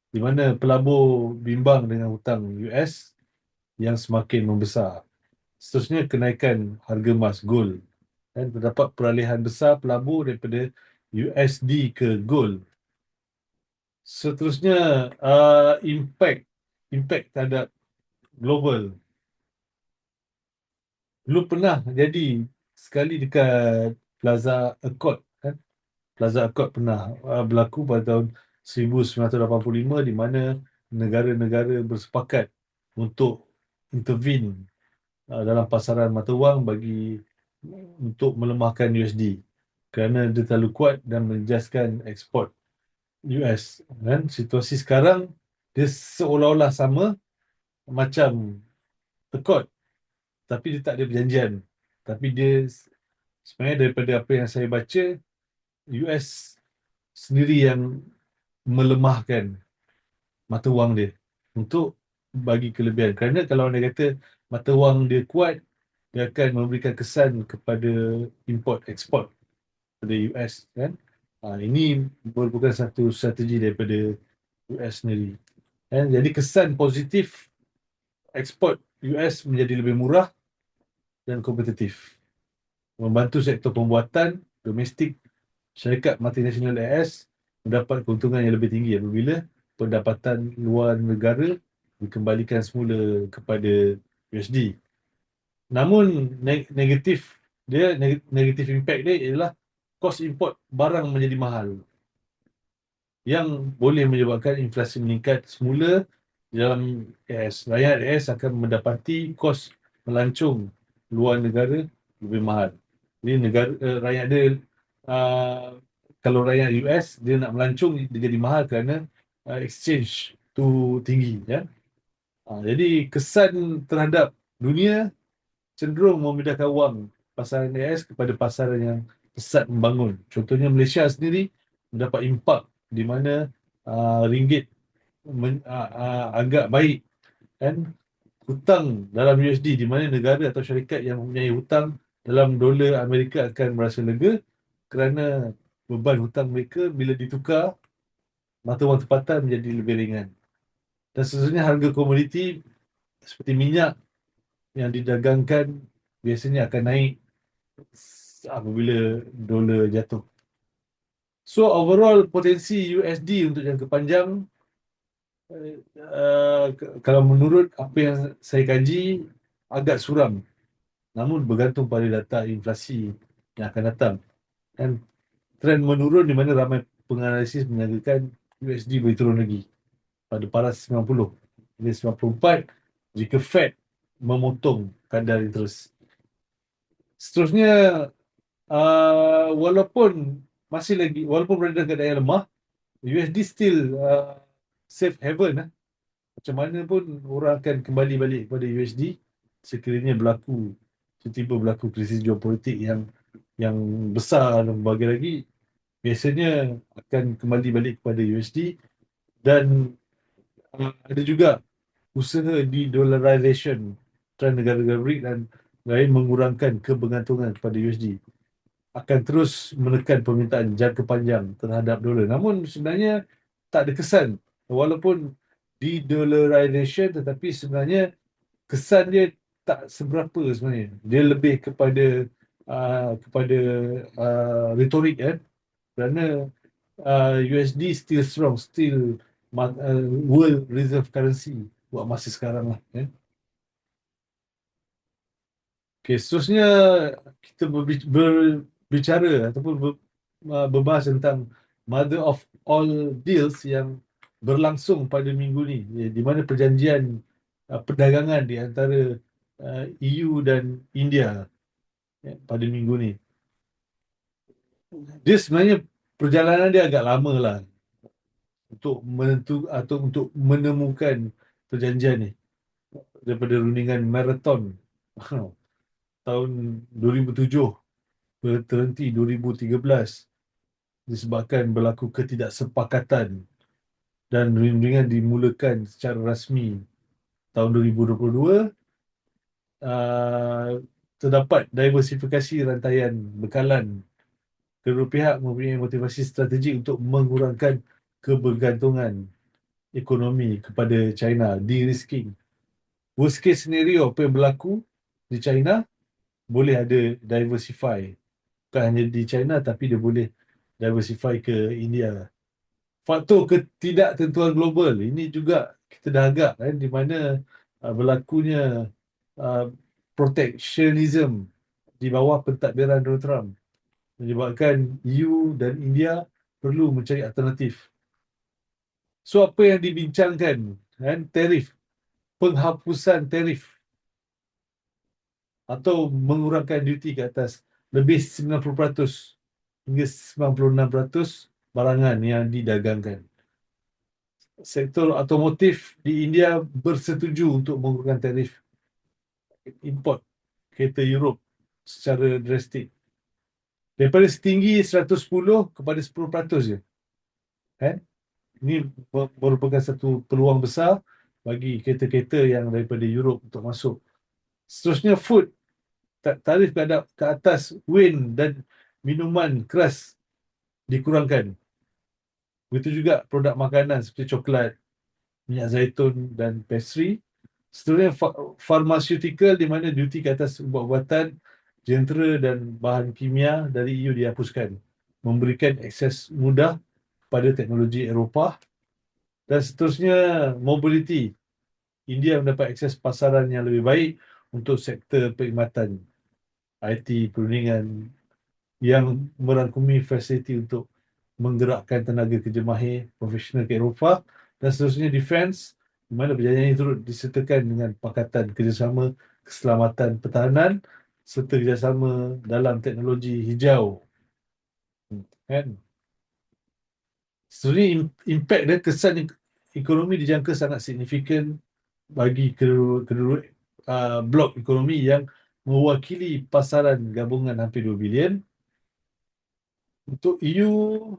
di mana pelabur bimbang dengan hutang US yang semakin membesar. Seterusnya, kenaikan harga emas gold. Dan terdapat peralihan besar pelabur daripada USD ke gold. Seterusnya, impact terhadap global. Dulu pernah jadi sekali dekat Plaza Accord, kan? Plaza Accord pernah berlaku pada tahun 1985 di mana negara-negara bersepakat untuk intervene dalam pasaran mata wang untuk melemahkan USD kerana dia terlalu kuat dan menjejaskan ekspor US. Dan situasi sekarang dia seolah-olah sama macam Accord, tapi dia tak ada perjanjian. Tapi dia sebenarnya, daripada apa yang saya baca, US sendiri yang melemahkan mata wang dia untuk bagi kelebihan. Kerana kalau anda kata mata wang dia kuat, dia akan memberikan kesan kepada import ekspor pada US, kan. Ini merupakan satu strategi daripada US sendiri, kan. Jadi kesan positif ekspor US menjadi lebih murah dan kompetitif, membantu sektor pembuatan domestik syarikat multinasional AS mendapat keuntungan yang lebih tinggi apabila pendapatan luar negara dikembalikan semula kepada USD. Namun negatif impact dia ialah kos import barang menjadi mahal yang boleh menyebabkan inflasi meningkat semula dalam AS. Rakyat AS akan mendapati kos melancung luar negara lebih mahal. Jadi rakyat dia, uh, kalau rakyat US dia nak melancung dia jadi mahal kerana exchange tu tinggi, ya. Jadi kesan terhadap dunia cenderung memindahkan wang pasaran AS kepada pasaran yang pesat membangun. Contohnya Malaysia sendiri mendapat impak di mana ringgit agak baik, kan. Hutang dalam USD di mana negara atau syarikat yang mempunyai hutang dalam dolar Amerika akan merasa lega kerana beban hutang mereka bila ditukar mata wang tempatan menjadi lebih ringan. Dan seterusnya, harga komoditi seperti minyak yang didagangkan biasanya akan naik apabila dolar jatuh. So overall potensi USD untuk jangka panjang, kalau menurut apa yang saya kaji, agak suram. Namun bergantung pada data inflasi yang akan datang. Dan trend menurun di mana ramai penganalisis menyangkakan USD boleh turun lagi pada paras 90. Jadi 94 jika Fed memotong kadar interest. Seterusnya, walaupun berada dalam keadaan yang lemah, USD still safe haven. Macam mana pun orang akan kembali balik kepada USD sekiranya tiba-tiba berlaku krisis geopolitik yang besar dan berbagai lagi, biasanya akan kembali balik kepada USD. Dan ada juga usaha de-dollarization trend negara-negara BRIC dan lain mengurangkan kebergantungan kepada USD akan terus menekan permintaan jangka panjang terhadap dolar. Namun sebenarnya tak ada kesan, walaupun de-dollarization, tetapi sebenarnya kesan dia tak seberapa sebenarnya. Dia lebih kepada kepada retorik kan, kerana USD still strong, still world reserve currency buat masa sekarang lah kan. Okay, seterusnya kita berbicara ataupun berbahas tentang mother of all deals yang berlangsung pada minggu ni, di mana perjanjian perdagangan di antara EU dan India pada minggu ni. Dia sebenarnya perjalanan dia agak lama lah untuk atau untuk menemukan perjanjian ni, daripada rundingan marathon tahun 2007 berhenti 2013 disebabkan berlaku ketidaksepakatan, dan rundingan dimulakan secara rasmi tahun 2022. Terdapat diversifikasi rantaian bekalan. Kedua pihak mempunyai motivasi strategik untuk mengurangkan kebergantungan ekonomi kepada China, de-risking. Worst case scenario apa yang berlaku di China, boleh ada diversify. Bukan hanya di China, tapi dia boleh diversify ke India. Faktor ketidaktentuan global ini juga kita dah agak kan, di mana berlakunya uh, protectionism di bawah pentadbiran Donald Trump menyebabkan EU dan India perlu mencari alternatif. So apa yang dibincangkan kan, tarif, penghapusan tarif atau mengurangkan duty ke atas lebih 90% hingga 96% barangan yang didagangkan. Sektor automotif di India bersetuju untuk mengurangkan tarif import kereta Europe secara drastik daripada setinggi 110 kepada 10% je. Kan? Ini merupakan satu peluang besar bagi kereta-kereta yang daripada Europe untuk masuk. Seterusnya, food, tarif ke atas wine dan minuman keras dikurangkan. Begitu juga produk makanan seperti coklat, minyak zaitun dan pastry. Seterusnya, pharmaceutical, di mana duty ke atas ubat-ubatan, jentera dan bahan kimia dari EU dihapuskan, memberikan akses mudah pada teknologi Eropah. Dan seterusnya, mobility. India mendapat akses pasaran yang lebih baik untuk sektor perkhidmatan, IT, perundingan, yang merangkumi fasiliti untuk menggerakkan tenaga kerja mahir profesional ke Eropah. Dan seterusnya, defense, di mana perjanjian ini turut disertakan dengan pakatan kerjasama keselamatan pertahanan serta kerjasama dalam teknologi hijau. Kan? Sebenarnya impak dan kesan ekonomi dijangka sangat signifikan bagi kedua blok ekonomi yang mewakili pasaran gabungan hampir 2 bilion. Untuk EU,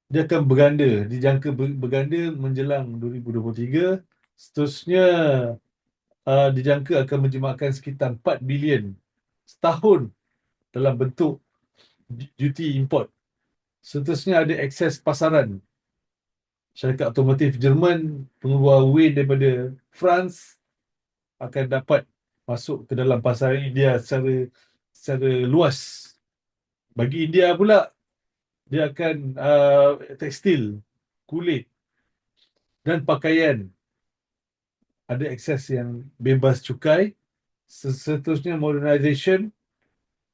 dia akan berganda, dijangka berganda menjelang 2023. Seterusnya, dijangka akan menjemakkan sekitar 4 bilion setahun dalam bentuk duty import. Seterusnya, ada akses pasaran. Syarikat otomotif Jerman, pengeluar whey daripada France akan dapat masuk ke dalam pasaran India secara luas. Bagi India pula, dia akan tekstil, kulit dan pakaian ada akses yang bebas cukai. Seterusnya, modernization,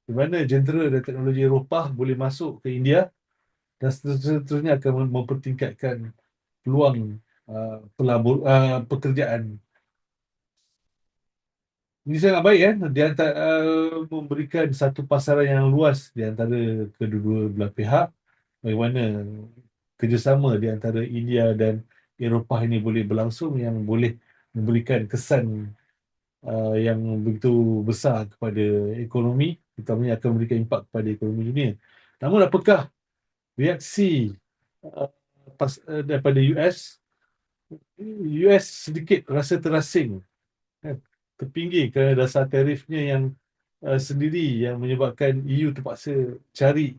di mana jentera dan teknologi Eropah boleh masuk ke India, dan seterusnya akan mempertingkatkan peluang pekerjaan. Ini sangat baik kan, di antara memberikan satu pasaran yang luas di antara kedua-dua belah pihak, bagaimana kerjasama di antara India dan Eropah ini boleh berlangsung, yang boleh memberikan kesan yang begitu besar kepada ekonomi, terutamanya akan memberikan impak kepada ekonomi dunia. Namun apakah reaksi uh, daripada US? US sedikit rasa terasing, kan? Terpinggir kerana dasar tarifnya yang sendiri, yang menyebabkan EU terpaksa cari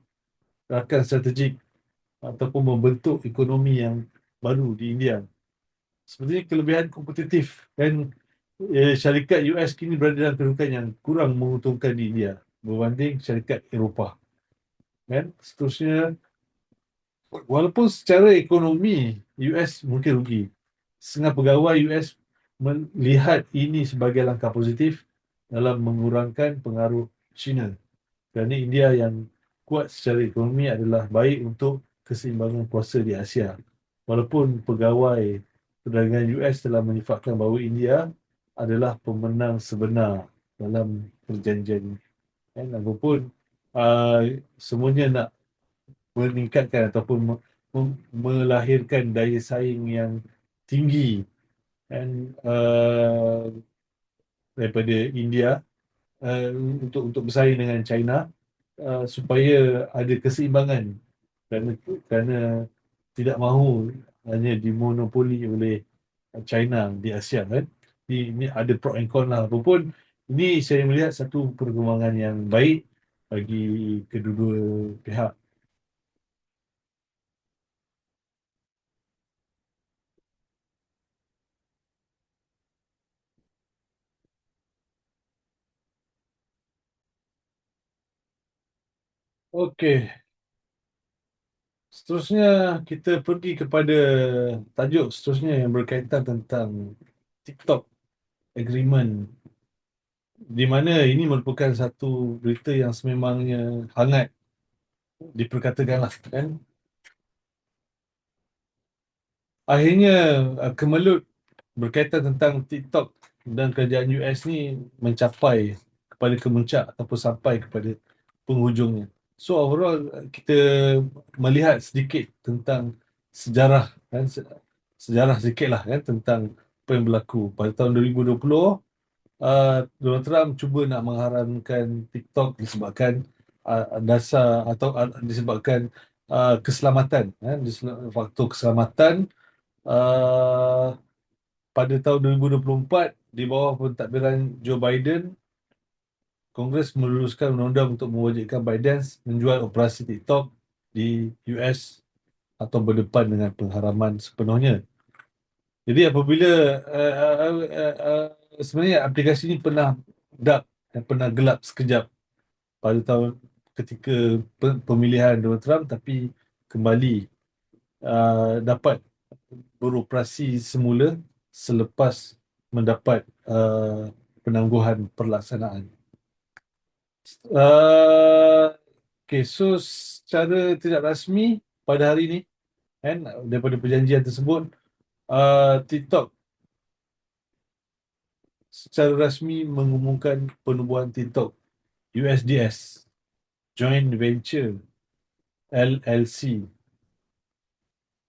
rakan strategik ataupun membentuk ekonomi yang baru di India. Sepertinya kelebihan kompetitif dan syarikat US kini berada dalam kedudukan yang kurang menguntungkan di India berbanding syarikat Eropah. Kan? Seterusnya, walaupun secara ekonomi US mungkin rugi, setengah pegawai US melihat ini sebagai langkah positif dalam mengurangkan pengaruh China. Kerana India yang kuat secara ekonomi adalah baik untuk keseimbangan kuasa di Asia. Walaupun pegawai perdagangan US telah menyifatkan bahawa India adalah pemenang sebenar dalam perjanjian. Dan apapun semuanya nak meningkatkan ataupun melahirkan daya saing yang tinggi dan daripada India uh, untuk bersaing dengan China supaya ada keseimbangan kerana kerana tidak mahu hanya dimonopoli oleh China di Asia kan. Ini ada pro and con lah. Apapun ini saya melihat satu perkembangan yang baik bagi kedua-dua pihak. Okey, seterusnya kita pergi kepada tajuk seterusnya yang berkaitan tentang TikTok Agreement, di mana ini merupakan satu berita yang sememangnya hangat diperkatakan lah kan. Akhirnya kemelut berkaitan tentang TikTok dan kerajaan US ni mencapai kepada kemuncak ataupun sampai kepada penghujungnya. So overall kita melihat sedikit tentang sejarah kan, sejarah sedikit lah kan tentang apa yang berlaku pada tahun 2020. Donald Trump cuba nak mengharamkan TikTok disebabkan dasar atau disebabkan keselamatan kan, faktor keselamatan. uh, Pada tahun 2024 di bawah pentadbiran Joe Biden, Kongres meluluskan undang-undang untuk mewajibkan ByteDance menjual operasi TikTok di US atau berdepan dengan pengharaman sepenuhnya. Jadi apabila sebenarnya aplikasi ini pernah dark dan pernah gelap sekejap pada tahun ketika pemilihan Donald Trump, tapi kembali dapat beroperasi semula selepas mendapat penangguhan perlaksanaan. Uh, okay, so secara tidak rasmi pada hari ini, kan, daripada perjanjian tersebut, TikTok secara rasmi mengumumkan penubuhan TikTok USDS Joint Venture LLC.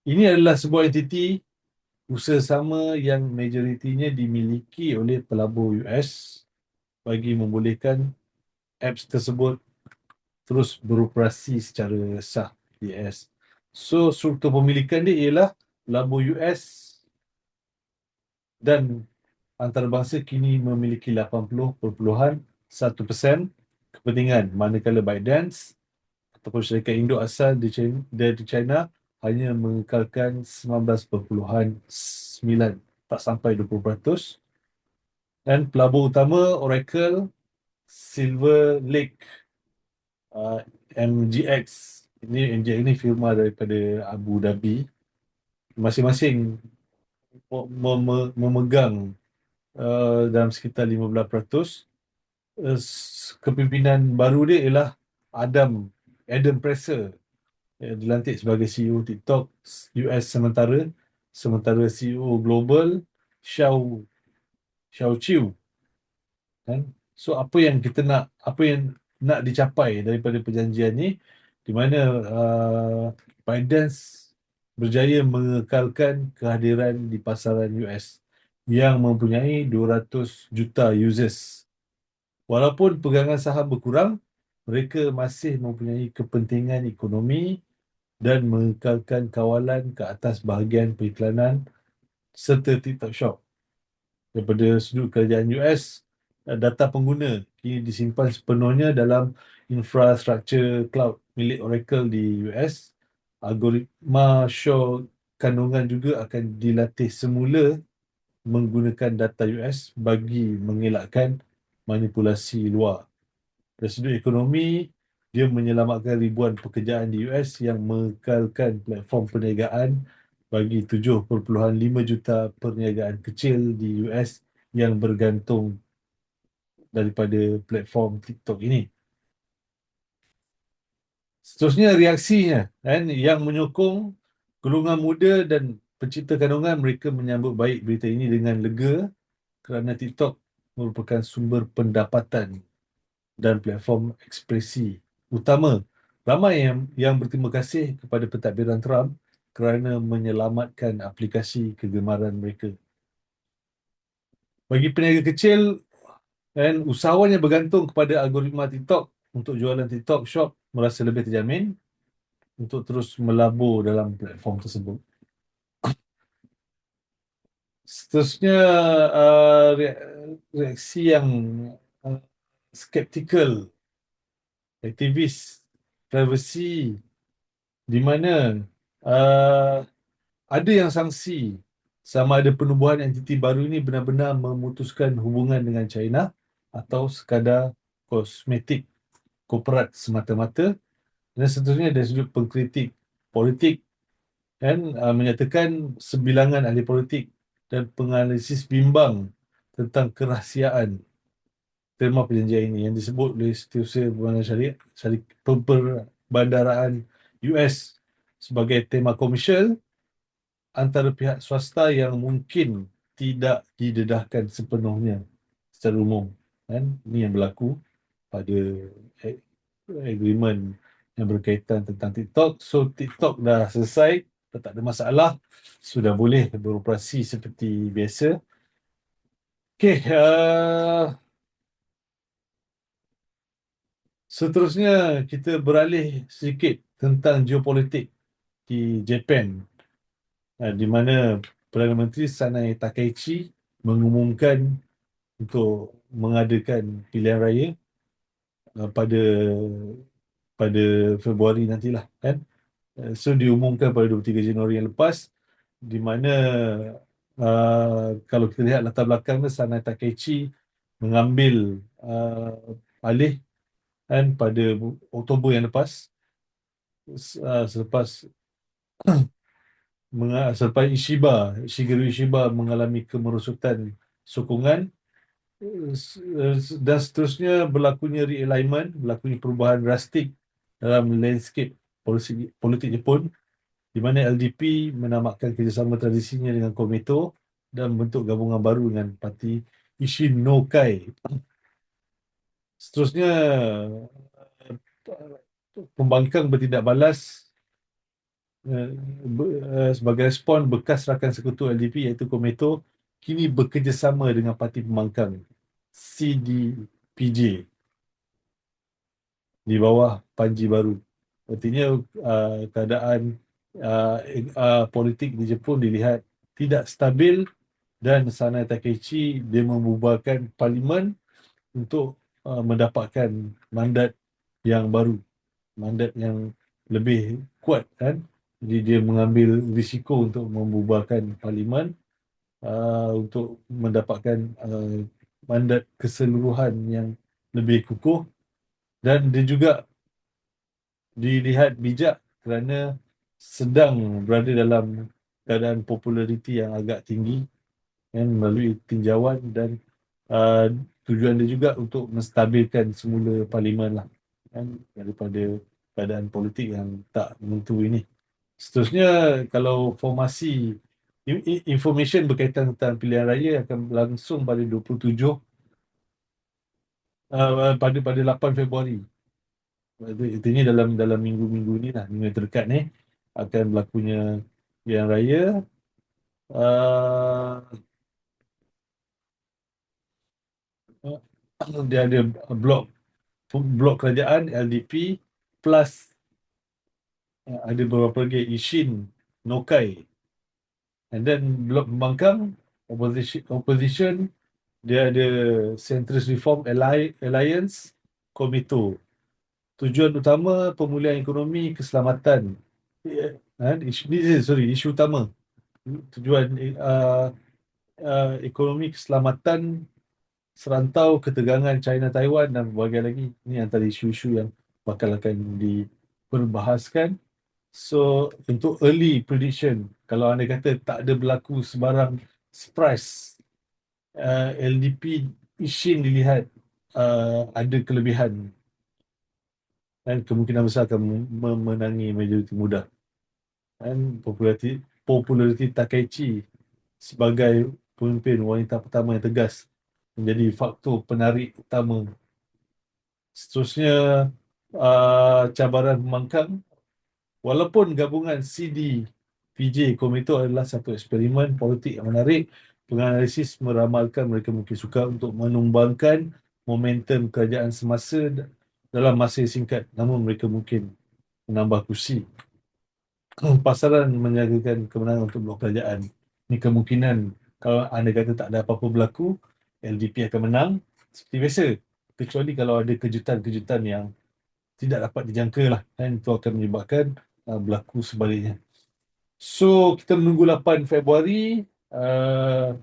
Ini adalah sebuah entiti usaha sama yang majoritinya dimiliki oleh pelabur US bagi membolehkan apps tersebut terus beroperasi secara sah di US. So, struktur pemilikan dia ialah pelabur US dan antarabangsa kini memiliki 80.1% kepentingan, manakala ByteDance ataupun syarikat induk asal dari China hanya mengekalkan 19.9, tak sampai 20%. Dan pelabur utama Oracle, Silver Lake, uh, MGX. Ini MGX ini firma daripada Abu Dhabi. Masing-masing memegang dalam sekitar 15%. Kepimpinan baru dia ialah Adam Presser, dilantik sebagai CEO TikTok US sementara, sementara CEO Global Xiao Xiao Chiu kan. So apa yang nak dicapai daripada perjanjian ni, di mana ByteDance berjaya mengekalkan kehadiran di pasaran US yang mempunyai 200 juta users. Walaupun pegangan saham berkurang, mereka masih mempunyai kepentingan ekonomi dan mengekalkan kawalan ke atas bahagian periklanan serta TikTok Shop. Daripada sudut kerajaan US, data pengguna kini disimpan sepenuhnya dalam infrastruktur cloud milik Oracle di US. Algoritma show kandungan juga akan dilatih semula menggunakan data US bagi mengelakkan manipulasi luar. Dari sudut ekonomi, dia menyelamatkan ribuan pekerjaan di US yang mengekalkan platform perniagaan bagi 7.5 juta perniagaan kecil di US yang bergantung daripada platform TikTok ini. Seterusnya reaksinya kan yang menyokong golongan muda dan pencipta kandungan, mereka menyambut baik berita ini dengan lega kerana TikTok merupakan sumber pendapatan dan platform ekspresi utama. Ramai yang berterima kasih kepada pentadbiran Trump kerana menyelamatkan aplikasi kegemaran mereka. Bagi peniaga kecil dan usahawan yang bergantung kepada algoritma TikTok untuk jualan, TikTok Shop merasa lebih terjamin untuk terus melabur dalam platform tersebut. Seterusnya, reaksi yang uh, skeptikal, aktivis privacy, di mana uh, ada yang sangsi sama ada penubuhan entiti baru ini benar-benar memutuskan hubungan dengan China atau sekadar kosmetik korporat semata-mata. Dan seterusnya dari sudut pengkritik politik kan, menyatakan sebilangan ahli politik dan penganalisis bimbang tentang kerahsiaan terma perjanjian ini yang disebut oleh Setiausaha Perbandaran Syariah, Perbandaraan US sebagai tema komersial antara pihak swasta yang mungkin tidak didedahkan sepenuhnya secara umum. Kan? Ini yang berlaku pada agreement yang berkaitan tentang TikTok. So TikTok dah selesai, dah tak ada masalah, sudah boleh beroperasi seperti biasa. Okey, seterusnya kita beralih sedikit tentang geopolitik di Japan, di mana Perdana Menteri Sanai Takaichi mengumumkan untuk mengadakan pilihan raya pada pada Februari nantilah kan. So diumumkan pada 23 Januari yang lepas, di mana kalau kita lihat latar belakang dia, Sanai Takaichi mengambil alih kan pada Oktober yang lepas, selepas Shigeru Ishiba mengalami kemerosotan sokongan. Dan seterusnya berlakunya realignment, berlakunya perubahan drastik dalam landscape politik Jepun, di mana LDP menamatkan kerjasama tradisinya dengan Komeito dan membentuk gabungan baru dengan Parti Ishinokai. Seterusnya, pembangkang bertindak balas sebagai respon bekas rakan sekutu LDP iaitu Komeito kini bekerjasama dengan parti pembangkang CDPJ di bawah panji baru. Artinya keadaan politik di Jepun dilihat tidak stabil dan Sanai Takaichi dia membubarkan parlimen untuk mendapatkan mandat yang baru, mandat yang lebih kuat kan. Jadi dia mengambil risiko untuk membubarkan parlimen untuk mendapatkan mandat keseluruhan yang lebih kukuh, dan dia juga dilihat bijak kerana sedang berada dalam keadaan populariti yang agak tinggi kan, melalui tinjauan dan uh, tujuan dia juga untuk menstabilkan semula parlimen lah kan, daripada keadaan politik yang tak menentu ini. Seterusnya, kalau formasi information berkaitan tentang pilihan raya akan berlangsung pada 27 pada 8 Februari. Intinya dalam dalam minggu-minggu ni lah, minggu yang terdekat ni akan berlakunya pilihan raya. Uh, dia ada blok blok kerajaan LDP plus ada beberapa lagi Ishin Nokai, and then blok pembangkang opposition dia ada Centrist Reform Alliance, Komito. Tujuan utama pemulihan ekonomi keselamatan. Isu utama. Tujuan ekonomi keselamatan serantau, ketegangan China-Taiwan dan berbagai lagi. Ini antara isu-isu yang bakal akan diperbahaskan. So, untuk early prediction, kalau anda kata tak ada berlaku sebarang surprise, LDP isin dilihat ada kelebihan dan kemungkinan besar akan memenangi majoriti mudah. Dan populariti Takaichi sebagai pemimpin wanita pertama yang tegas menjadi faktor penarik utama. Seterusnya, cabaran pembangkang. Walaupun gabungan CD-PJ Komeito adalah satu eksperimen politik yang menarik, penganalisis meramalkan mereka mungkin suka untuk menumbangkan momentum kerajaan semasa dalam masa yang singkat, namun mereka mungkin menambah kursi. Pasaran menyatakan kemenangan untuk blok kerajaan. Ini kemungkinan kalau anda kata tak ada apa-apa berlaku, LDP akan menang seperti biasa. Kecuali kalau ada kejutan-kejutan yang tidak dapat dijangka lah. Dan itu akan menyebabkan berlaku sebaliknya. So, kita menunggu 8 Februari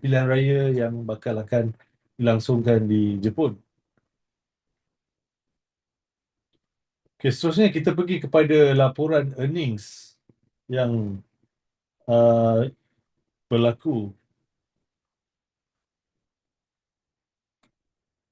pilihan raya yang bakal akan dilangsungkan di Jepun. Okay, seterusnya kita pergi kepada laporan earnings yang uh, berlaku